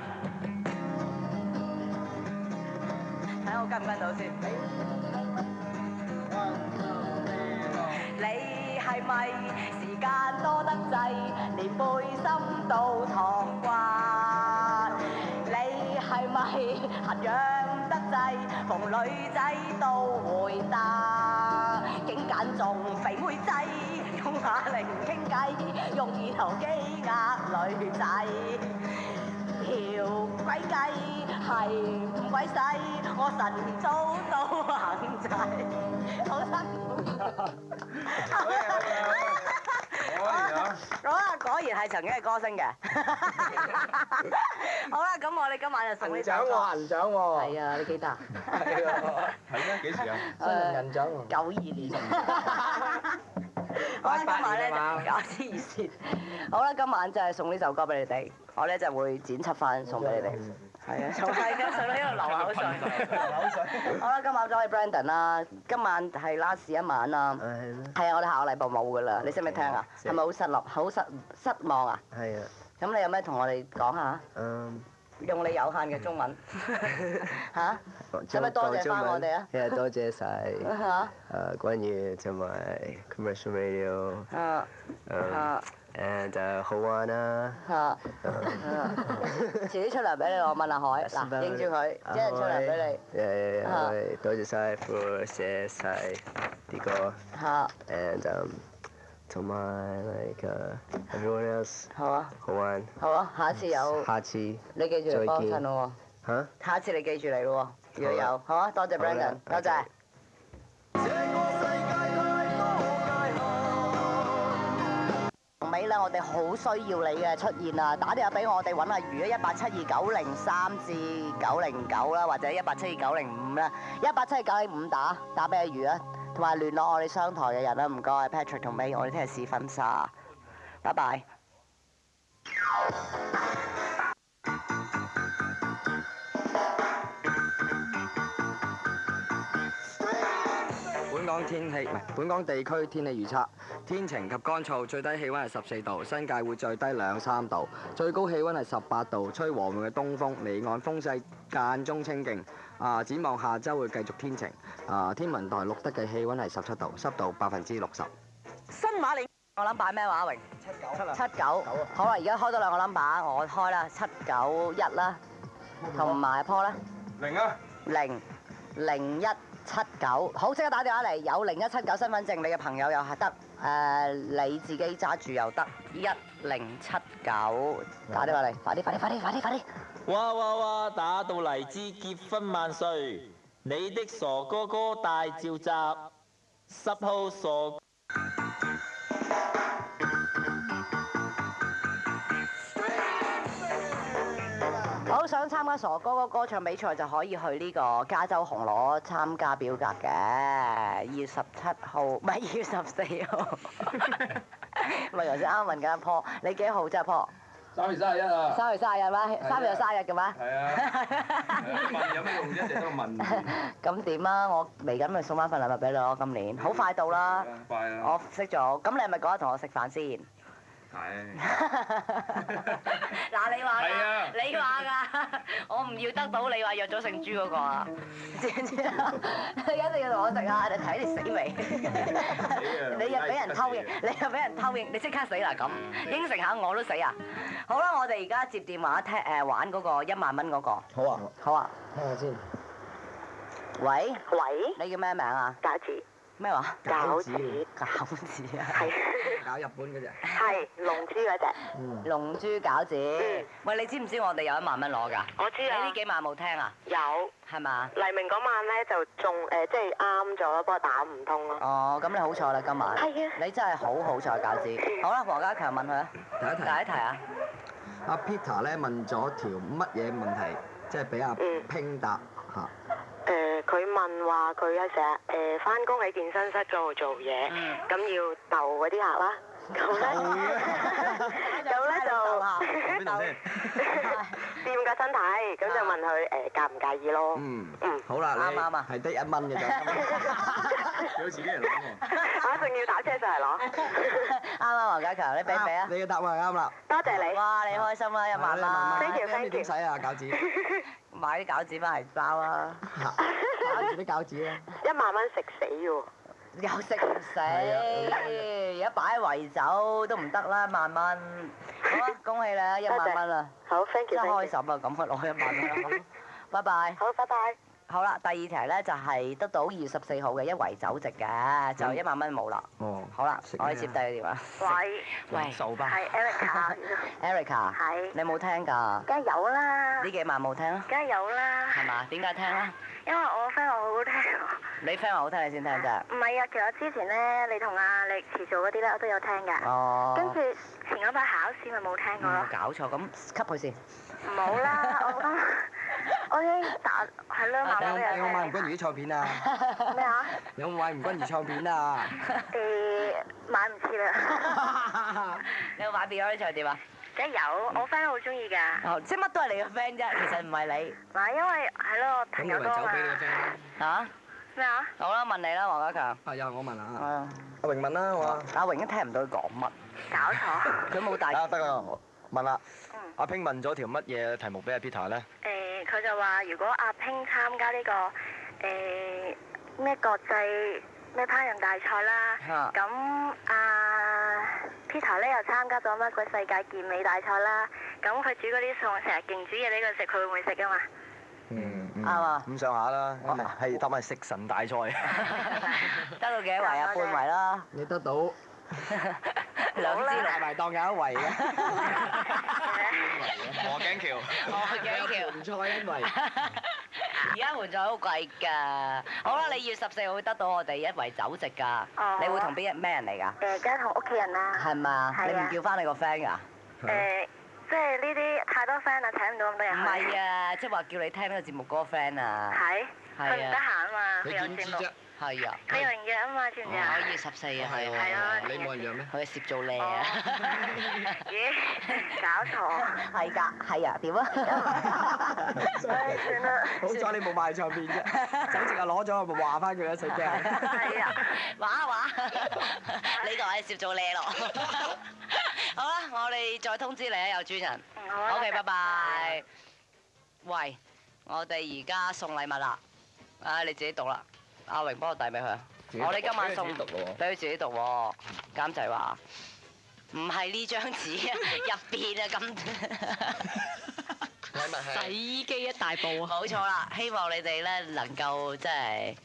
睇下我跟唔跟到先。你係咪時間多得滯，連背心都燙骨？你係咪痕癢得滯，逢女仔都會得？竟揀中肥妹仔，用啞鈴傾偈，用二頭肌呃女仔。條鬼雞係唔鬼使，我晨早都行滯，好辛苦。好啦，果然係曾經係歌星嘅。好啦，咁我哋今晚就送呢首歌。銀獎喎。係啊，你記得啊？係咩？幾時啊？新人銀獎喎。92年。好啦，今晚咧就搞黐線。好啦，今晚就係送呢首歌俾你哋，我咧就會剪輯翻送俾你哋。係啊，送到呢度流口水。好啦，今晚就係 Brandon 啦，今晚係 last 一晚啦。係啊，我哋下個禮拜冇㗎啦，你識唔識聽啊？係咪好失落、好失望啊？係啊。咁你有咩同我哋講下？用你有限嘅中文嚇，使唔使多謝翻我哋啊？係啊，多謝晒。嚇。關於同埋 commercial radio。and 好玩啊！嚇。遲啲出糧俾你，我問阿海，嗱，應住佢，一人出糧俾你。多謝晒 for 寫晒啲歌。嚇。 and 同埋 like everyone else。好啊。好玩。好啊，下一次有。下次。你記住嚟幫襯咯喎。嚇？下一次你記住嚟咯喎，如果有，好啊，多謝 Brandon，多謝。尾咧，我哋好需要你嘅出現啊！打電話俾我哋揾阿魚啊，1872903至909啦，或者1872905啦，1872905打俾阿魚啊，同埋聯絡我哋商台嘅人啦，唔該 Patrick 同 May，我哋聽日試婚紗，拜拜。港天氣唔係本港地區天氣預測，天晴及乾燥，最低氣温係14度，新界會最低2-3度，最高氣温係18度，吹和緩嘅東風，離岸風勢間中清勁。展望下週會繼續天晴。天文台錄得嘅氣温係17度，濕度60%。新馬你我諗擺咩話，阿榮？79。好啦，而家開多兩個 number，我開啦791啦，同埋阿 Paul 啦。00179，好，即刻打電話嚟，有0179身份證，你嘅朋友又係得，你自己揸住又得，1079打電話嚟，快啲！哇！打到荔枝結婚萬歲，你的傻哥哥大召集，10號傻。好想參加傻哥哥歌唱比賽就可以去呢個加州紅螺參加表格嘅，2月17號，唔係2月14號。咪頭先啱問緊阿 Paul，你幾號啫阿 Paul？3月31啊！3月30日咩？3月有生日嘅咩？係啊。問有咩用啫？成日都問。咁點啊？我嚟緊咪送翻份禮物俾你咯，今年好快到啦。快啊！我識咗，咁你係咪嗰日同我食飯先？係。嗱，你話㗎，你話㗎，我唔要得到你話約咗姓朱嗰個啊，知唔知啊？你一定要同我食啊！你睇你死未？你又俾人偷應，你即刻死啦咁！應承下我都死啊！好啦，我哋而家接電話玩嗰個1萬蚊嗰個。好啊。聽下先。喂，你叫咩名啊？餃子。咩話？餃子啊！係。搞日本嗰隻。係龍珠嗰隻。龍珠餃子。喂，你知唔知我哋有1萬蚊攞㗎？我知啊。你呢幾晚冇聽啊？有。係嘛？黎明嗰晚咧就中即係啱咗咯，不過打唔通咯。哦，咁你好彩啦今晚。係啊。你真係好彩餃子。好啦，黃家強問佢啊。第一題啊。阿 Peter 咧問咗條乜嘢問題，即係俾阿拼答嚇。佢問話佢係成日翻工喺健身室嗰度做嘢，咁要逗嗰啲客啦。咁咧就掂個身體，咁就問佢介唔介意咯。好啦，啱啊，係得1蚊嘅啫。佢自己嚟攞喎。我仲要打車上嚟攞。啱黃家強，你俾唔俾啊？你嘅答案係啱啦。多謝你。哇，你開心啦1萬啦。Thank you。你點使啊餃子？買啲餃子翻嚟包啊！包住啲餃子啊！1萬蚊食死喎！又食唔死，而家擺喺圍酒都唔得啦，1萬蚊。好啊，恭喜你啊，1萬蚊啊！好 ，thank you。真開心啊，咁佢攞1萬蚊。拜拜。好，拜拜。好啦，第二題咧就係得到2月14號嘅一圍酒席嘅，就1萬蚊冇啦。哦。好啦，我哋接第二個電話。喂。數吧。係 Erica。Erica。係。你冇聽㗎？梗係有啦。呢幾晚冇聽啊？梗係有啦。係嘛？點解聽啊？因為我 friend 話好好聽。你 friend 話好聽，你先聽啫。唔係啊，其實之前咧，你同阿力持做嗰啲咧，我都有聽㗎。哦。跟住前嗰排考試咪冇聽過咯。搞錯，咁吸佢先。唔好啦，我已經打係啦，慢慢都有聽。有冇買吳君如啲唱片啊？咩啊？有冇買吳君如唱片啊？買唔切啦。你有買 Beyond 啲唱碟啊？梗係有，我 friend 都好中意㗎。哦，即係乜都係你嘅 friend 啫，其實唔係你。唔係因為係咯，我朋友多嘛。酒俾你嘅 friend。嚇？咩啊？好啦，問你啦，黃家強。係啊，我問啊。阿榮問啦，我。阿榮都聽唔到佢講乜。搞錯。佢冇大。得啦，問啦。阿拼問咗條乜嘢題目俾阿 Peter 咧？佢就話如果阿拼參加呢個咩國際咩烹飪大賽啦，咁阿 Peter 咧又參加咗乜鬼世界健美大賽啦，咁佢煮嗰啲餸成日勁煮嘢俾佢食，佢會唔會食㗎嘛？啱啊。咁上下啦，係答埋食神大賽。得到幾多圍啊？半圍啦。你得到兩支大埋當有1圍嘅。鵝頸橋。唔錯，1圍。而家門菜好貴㗎。好啦，你2月14號會得到我哋一圍酒席㗎。你會同咩人嚟㗎？梗係同屋企人啦。係嘛？你唔叫翻你個 friend 㗎？即係呢啲太多 friend 啦，請唔到咁多人唔去。係啊，即係話叫你聽呢個節目嗰個 friend 啊。係。佢唔係啊。得閒啊嘛，佢有你點知節目。啫？係啊。佢有人約啊嘛，知唔知啊？我24啊，係係啊。你冇人約咩？佢攝做靚啊。咦？搞錯。係㗎，係啊，點啊？唉，算啦。好彩你冇賣唱片啫，就直係攞咗咪話翻佢一聲驚。係啊。話，你個係攝做靚咯。好啦，我哋再通知你啊，有專人。好啊。OK，拜拜。喂，我哋而家送禮物啦，你自己讀啦。阿榮幫我遞俾佢。我哋今晚送，俾佢自己讀喎。監製話唔係呢張紙啊，入邊啊咁。禮物係洗衣機一大部啊！冇錯啦，希望你哋咧能夠即係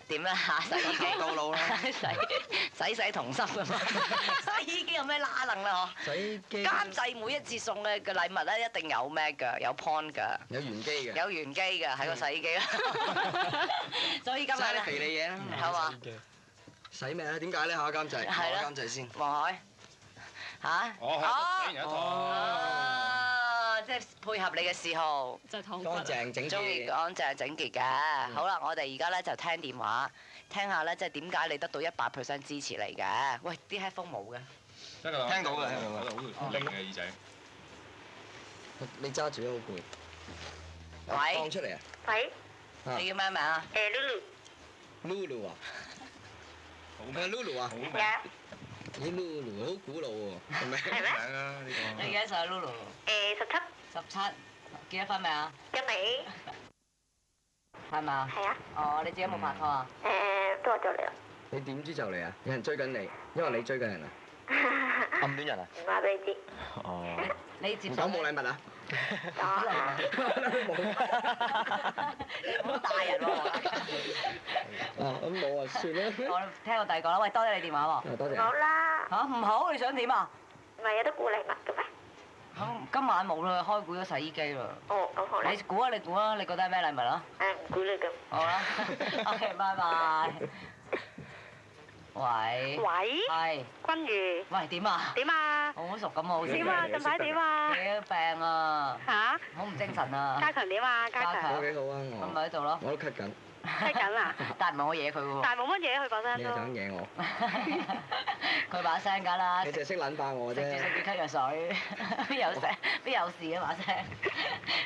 點咧嚇洗衣機到老啦，洗童心啊嘛！洗衣機有咩拉能啦嗬？洗衣機監製每一次送嘅禮物咧，一定有咩㗎？有 point 㗎。有原機嘅。有原機㗎，喺個洗衣機啦。所以今日洗啲肥膩嘢啦，好嘛？洗咩啊？點解咧嚇監製？係啦，監製先。黃海嚇？即係配合你嘅嗜好，就係乾淨整中意潔。乾淨整潔嘅。好啦，我哋而家咧就聽電話，聽下咧即係點解你得到100%支持你嘅？喂，啲 headphone 冇嘅。聽到嘅，聽到嘅。好靈嘅耳仔。你揸住都好攰。喂。放出嚟啊！喂。你叫咩名啊？Lulu。Lulu 啊。係 Lulu 啊。係啊。咦 Lulu 好古老喎，係咪？係咩？名啊呢個。你幾多歲啊 Lulu？ 17。17。結咗婚未啊？未。係咪啊？係啊。哦，你自己有冇拍拖啊？都話咗你啦。你點知就嚟啊？有人追緊你，因為你追緊人啊？暗戀人啊？唔話俾你知。哦。你接受？唔講冇禮物啊？你唔好大人喎！咁冇啊，算啦。我聽我第二個啦，喂，多謝你電話喎。多謝。好啦。嚇唔好？你想點啊？唔係有得估禮物嘅咩？今晚冇啦，開估咗洗衣機啦。哦，咁好啦。你估啊！你估啊！你覺得係咩禮物啊？唔估你咁。好啦，OK，拜拜。喂。喂。係。君如。喂，點啊？點啊？好熟咁啊，好似。點啊？近排點啊？你都病啊！嚇？好唔精神啊！加強點啊？加強。我幾好啊咁我。咪喺度咯。我都咳緊。咳緊啊！但係唔係我惹佢喎。但係冇乜嘢，佢講真你係想惹我？佢把聲㗎啦。你就係識撚爆我啫。食住咳藥水，邊有事啊把聲？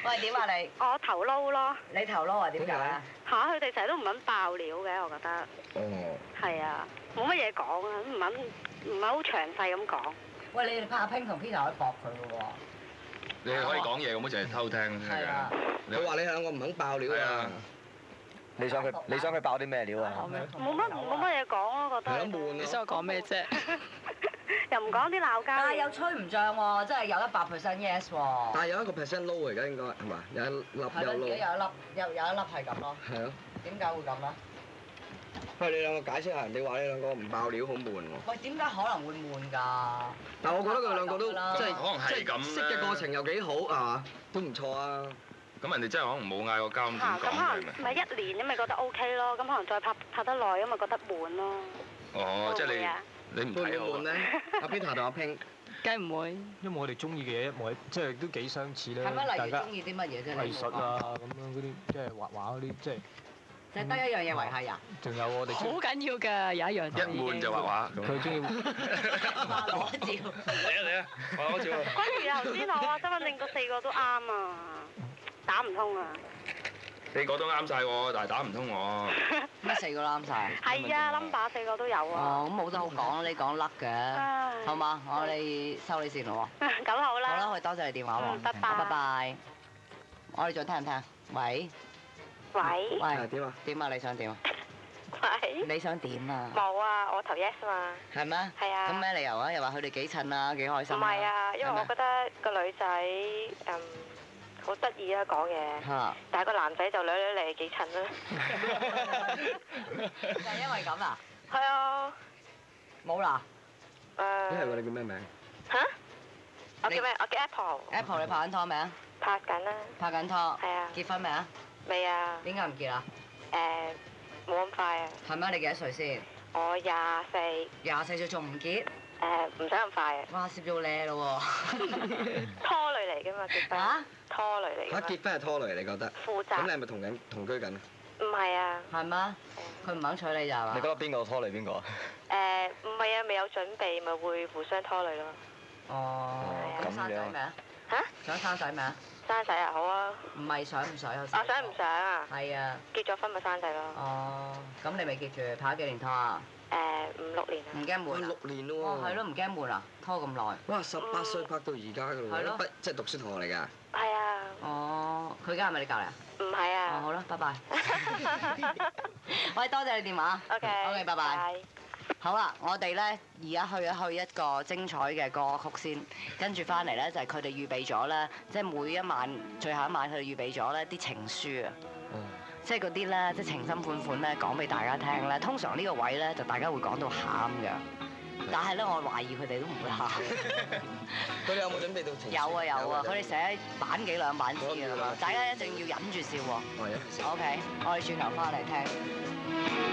喂，點啊你？我頭撈咯。你頭撈啊？點解啊？嚇！佢哋成日都唔肯爆料嘅，我覺得。哦。係啊，冇乜嘢講啊，唔係好詳細咁講。喂，你哋拍下 Pink 同 Peter 可以駁佢嘅喎。你可以講嘢，咁好似係偷聽先係啊。佢話你兩個唔肯爆料啊！你想佢爆啲咩料啊？冇乜嘢講咯，覺得。係咯，悶你想我講咩啫？又唔講啲鬧交。但係又吹唔漲喎，真係有100% yes 喎。但係有1%low 而家應該係嘛？有一粒有係咯，而 low。家有一粒係咁咯。係咯。點解會咁咧？喂，你兩個解釋下，人哋話你兩個唔爆料好悶喎。喂，點解可能會悶㗎？但我覺得佢兩個都即係可能係咁識嘅過程又幾好係嘛？都唔錯啊！咁人哋真係可能冇嗌過交咁點咁可講能咪1年咁咪覺得 OK 咯，咁可能再拍得耐咁咪覺得悶咯。哦，即係你唔睇好悶咧？阿 Peter 同阿 Pink。梗係唔會。因為我哋中意嘅嘢一模，即係都幾相似啦。係咩？例大家如中意啲乜嘢啫？藝術啊，咁樣嗰啲，即係畫畫嗰啲，即係。就係得一樣嘢維係人。仲有我哋。好緊要㗎，有一樣。一悶就畫畫。佢中意。攞照。嚟啊！攞照。君如頭先我身份證嗰4個都啱啊，打唔通啊。4個都啱晒喎，但係打唔通喎。咩4個都啱晒？係啊，number 4個都有啊。哦，咁冇得好講，你講甩嘅，好嘛？我哋收你線咯喎。咁好啦。好啦，我哋多謝你電話喎。拜拜。拜拜。我哋再聽唔聽？喂。喂。喂。點啊？點啊？你想點啊？喂。你想點啊？冇啊，我投 yes 嘛。係咩？係啊。咁咩理由啊？又話佢哋幾襯啊，幾開心啊？唔係啊，因為我覺得個女仔好得意啊講嘢，但係個男仔就女嚟幾襯啦。就係因為咁啊？係啊。冇啦。係喎，你叫咩名？嚇？我叫咩？我叫 Apple。Apple，你拍緊拖未啊？拍緊啦。拍緊拖。係啊。結婚未啊？未啊。點解唔結啊？冇咁快啊。係咩？你幾多歲先？我24。24歲仲唔結？唔使咁快嘅。哇，攝咗靚咯喎！拖累嚟㗎嘛，結婚。嚇？拖累嚟㗎嘛。結婚係拖累，你覺得？負責。咁你係咪同居緊？唔係啊。係咩？佢唔肯娶你咋係嘛？你覺得邊個拖累邊個啊？唔係啊，未有準備，咪會互相拖累咯。哦，咁生仔未啊？嚇？想生仔未啊？生仔啊，好啊。唔係想唔想？我想唔想啊？係啊。結咗婚咪生仔咯。哦，咁你未結住，拍咗幾年拖啊？5-6年啊。唔驚悶啊？6年咯喎。哦，係咯，唔驚悶啊？拖咁耐。哇！18歲拍到而家㗎咯喎。係咯。即係讀書同學嚟㗎。係啊。哦，佢而家係咪你隔離啊？唔係啊。哦，好啦，拜拜。喂，多謝你電話。OK，拜拜。好啦，我哋咧而家去一個精彩嘅歌曲先，跟住翻嚟咧就係佢哋預備咗咧，即係每一晚最後一晚佢哋預備咗咧啲情書啊，即係嗰啲咧即係情深款款咧講俾大家聽咧。通常呢個位咧就大家會講到喊㗎，但係咧我懷疑佢哋都唔會喊。佢哋有冇準備到情書？有啊，佢哋寫版幾兩版紙㗎嘛，大家一定要忍住笑喎。OK， 我哋轉頭翻嚟聽。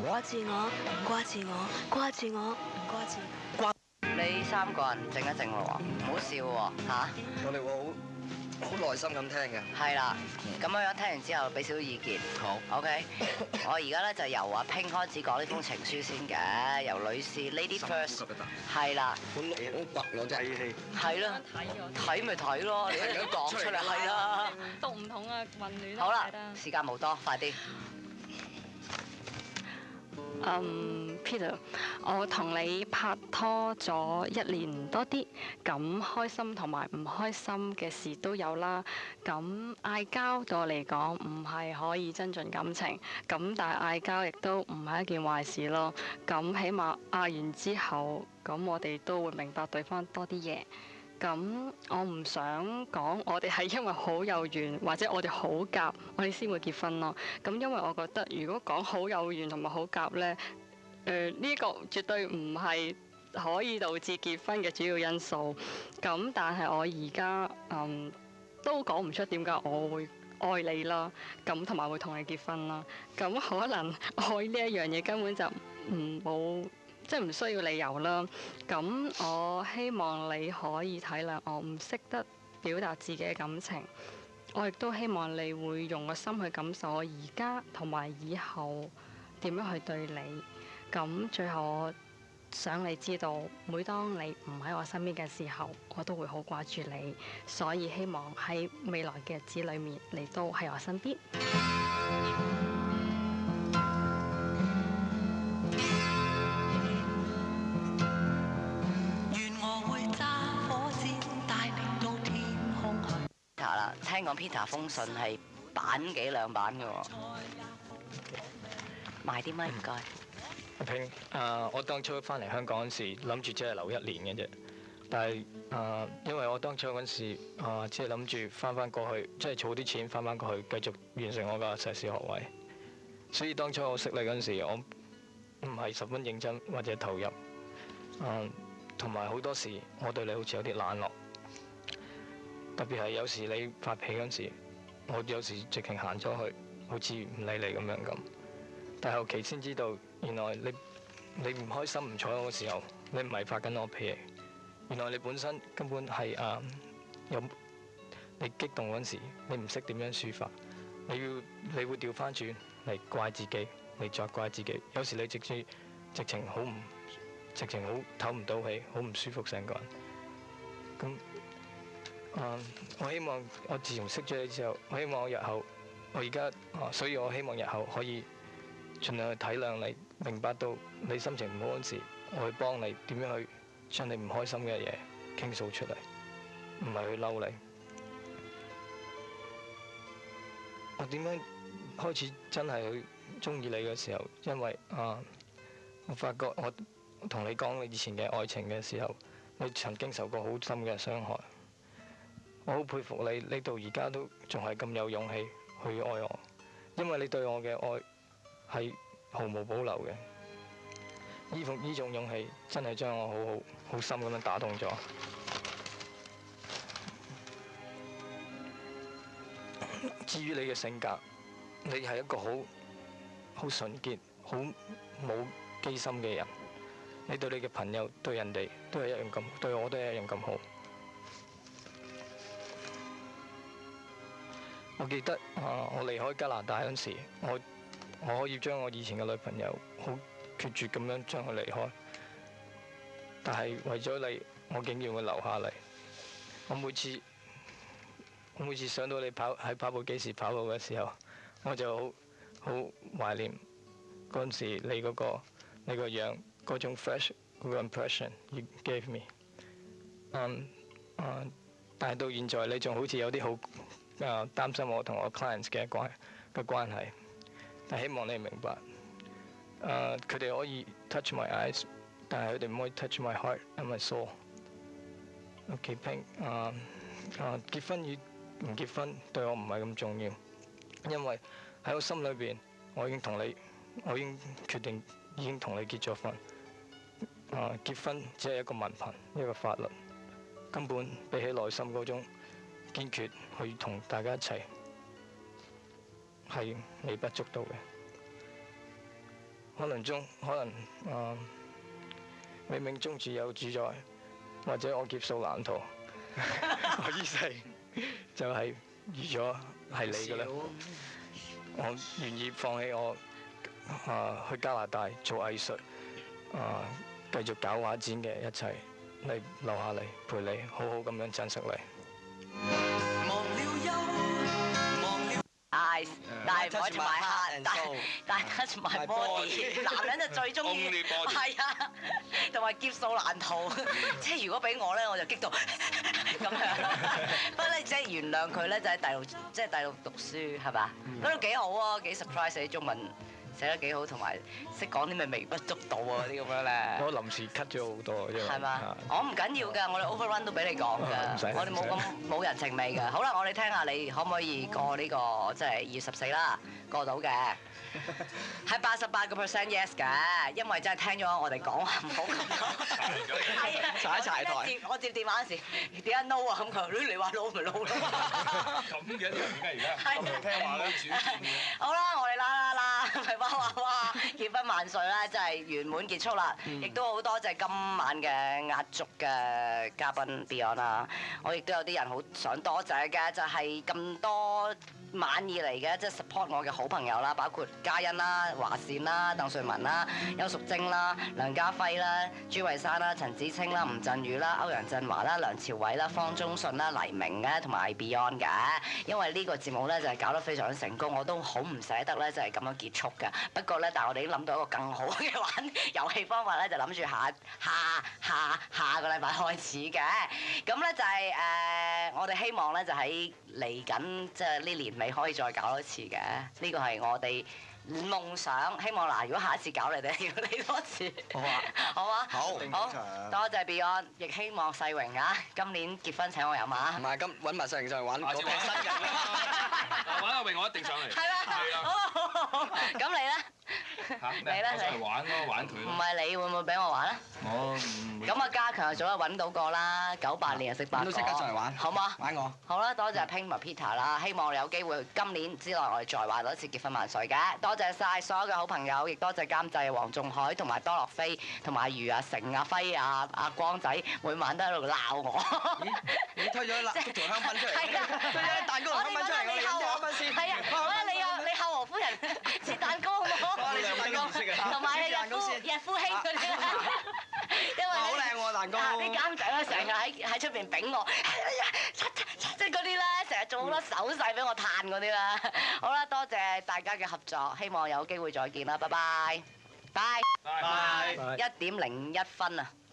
掛住我，掛住我，掛住我，掛住。你3個人靜一靜咯喎，唔好笑喎嚇。我哋會好耐心咁聽嘅。係啦，咁樣聽完之後俾少少意見。好。OK， 我而家咧就由阿 Pink 開始講呢封情書先嘅，由女士 Lady First。係啦。好白兩隻氣。係咯。睇咪睇咯，你一樣講出嚟係啦。讀唔同啊，混亂。好啦，時間冇多，快啲。Peter， 我同你拍拖咗1年多啲，咁開心同埋唔開心嘅事都有啦。咁嗌交對我嚟講唔係可以增進感情，咁但係嗌交亦都唔係一件壞事咯。咁起碼嗌完之後，咁我哋都會明白對方多啲嘢。咁我唔想講我哋係因為好有緣或者我哋好夾，我哋先會結婚咯。咁因為我覺得如果講好有緣同埋好夾呢，呢個絕對唔係可以導致結婚嘅主要因素。咁但係我而家都講唔出點解我會愛你啦，咁同埋會同你結婚啦。咁可能愛呢一樣嘢根本就冇，即係唔需要理由啦。咁我希望你可以體諒我唔識得表達自己嘅感情，我亦都希望你會用個心去感受我而家同埋以後點樣去對你。咁最後我想你知道，每當你唔喺我身邊嘅時候，我都會好掛住你，所以希望喺未來嘅日子裏面，你都喺我身邊。願我會揸火箭帶你到天空去。Peter 啦，聽講 Peter 封信係版幾兩版嘅喎，賣啲咪唔該。阿平，我當初翻嚟香港嗰時，諗住只係留1年嘅啫。但係因為我當初嗰時只係諗住翻過去，即係儲啲錢翻過去，繼續完成我嘅碩士學位。所以當初我識你嗰陣時，我唔係十分認真或者投入。同埋好多時，我對你好似有啲冷落。特別係有時你發脾氣嗰陣時，我有時直情行咗去，好似唔理你咁樣咁。但後期先知道，原來你唔開心唔睬我嘅時候，你唔係發緊我脾氣。原來你本身根本係有你激動嗰陣時，你唔識點樣抒發，你會調翻轉嚟怪自己，嚟責怪自己。有時你直情好唞唔到氣，好唔舒服成個人。咁我希望我自從識咗你之後，我希望我日後我而家所以我希望日後可以盡量去體諒你，明白到你心情唔好嗰陣時，我去幫你點樣去將你唔開心嘅嘢傾訴出嚟，唔係去嬲你。我點樣開始真係去中意你嘅時候，因為我發覺我同你講你以前嘅愛情嘅時候，你曾經受過好深嘅傷害。我好佩服你，你到而家都仲係咁有勇氣去愛我，因為你對我嘅愛係毫無保留嘅。呢種勇氣真係將我好深咁樣打動咗。至於你嘅性格，你係一個好純潔、好冇機心嘅人。你對你嘅朋友、對人哋都係一樣咁，對我都係一樣咁好。我記得我離開加拿大嗰時，我可以將我以前嘅女朋友好決絕咁樣將佢離開，但係為咗你，我竟然會留下嚟。我每次想到你喺跑步機時跑步嘅時候，我就好懷念嗰陣時你個樣嗰種 fresh 嗰個 impression you gave me。但係到現在你仲好似有啲好擔心我同我 clients 嘅關係，但希望你明白，佢哋可以 touch my eyes， 但係佢哋唔可以 touch my heart and my soul。OK Pink，結婚與唔結婚對我唔係咁重要，因為喺我心裏邊，我已經決定已經同你結咗婚。結婚只係一個文憑，一個法律，根本比起內心嗰種堅決去同大家一齊係微不足道嘅。可能冥冥中自有主宰，或者我劫數難逃，我呢世就係預咗係你㗎啦。我願意放棄我去加拿大做藝術，繼續搞畫展嘅一切，嚟留下嚟陪你，好好咁樣珍惜你。但係唔可以同埋客，但係 touch my body， 男人就最中意，係啊，同埋劫數難逃。即係如果俾我咧，我就激到咁樣。不過咧，即係原諒佢咧，就喺大陸讀書係嘛？嗰度幾好啊，幾 surprise 啲中文寫得幾好，同埋識講啲咩微不足道啊啲咁樣咧。我臨時 cut 咗好多，因為係嘛？我唔緊要㗎，我哋 overrun 都俾你講㗎。唔使我哋冇咁冇人情味㗎。好啦，我哋聽下你可唔可以過呢個即係2月14啦，過到嘅。係88% yes 嘅，因為真係聽咗我哋講話唔好咁多。係啊，踩一踩台。我接電話嗰時點解 no 啊？咁佢你話 no 咪 no 咯。咁嘅啲人點解而家咁聽話咧？主好啦，我哋啦，咪哇哇哇，結婚萬歲啦，真係圓滿結束啦！亦都好多謝今晚嘅壓軸嘅嘉賓 Beyond 啦，我亦都有啲人好想多謝嘅，就係咁多晚以嚟嘅即係 support 我嘅好朋友啦，包括嘉欣啦、華善啦、鄧萃雯啦、邱淑貞啦、梁家輝啦、朱慧珊啦、陳子清啦、吳鎮宇啦、歐陽震華啦、梁朝偉啦、方中信啦、黎明咧同埋 Beyond 嘅，因為呢個節目咧就係搞得非常之成功，我都好唔捨得咧就係咁樣結束嘅。不過咧，但係我哋已經諗到一個更好嘅玩遊戲方法咧，就諗住下個禮拜開始嘅。咁咧就係我哋希望咧就喺嚟緊即係呢年尾可以再搞多次嘅。呢個係我哋夢想，希望嗱，如果下一次搞你哋要嚟多次。好啊，好啊，好，多謝 Beyond， 亦希望世榮啊，今年結婚請我飲啊。唔係，今揾埋世榮上嚟玩。下次揾新人啦，揾阿榮我一定上嚟。係啦，好，咁你咧？你咧？我上嚟玩咯，玩佢咯。唔係你會唔會俾我玩啊？我唔會。咁啊，加強早就揾到個啦，98年就識8個。都即刻上嚟玩，好嗎？玩我。好啦，多謝 Pink 同埋 Peter 啦，希望我哋有機會今年之內我哋再玩多一次結婚萬歲嘅。多謝晒所有嘅好朋友，亦多謝監製黃仲海同埋多樂飛同埋余阿成、阿輝、阿光仔，每晚都喺度鬧我。你推咗蠟燭同香檳出嚟。係啊，推咗蛋糕同香檳出嚟，我哋飲啲香檳先。係啊，我覺得你後和夫人切蛋糕好唔好？我哋切蛋糕，同埋日夫兄嗰啲啦。因為好靚喎蛋糕。啲監製咧成日喺出邊揈我，即係嗰啲咧成日做好多手勢俾我嘆嗰啲啦。好啦，多謝大家嘅合作，希望有機會再見啦，拜拜，拜。1點01分啊！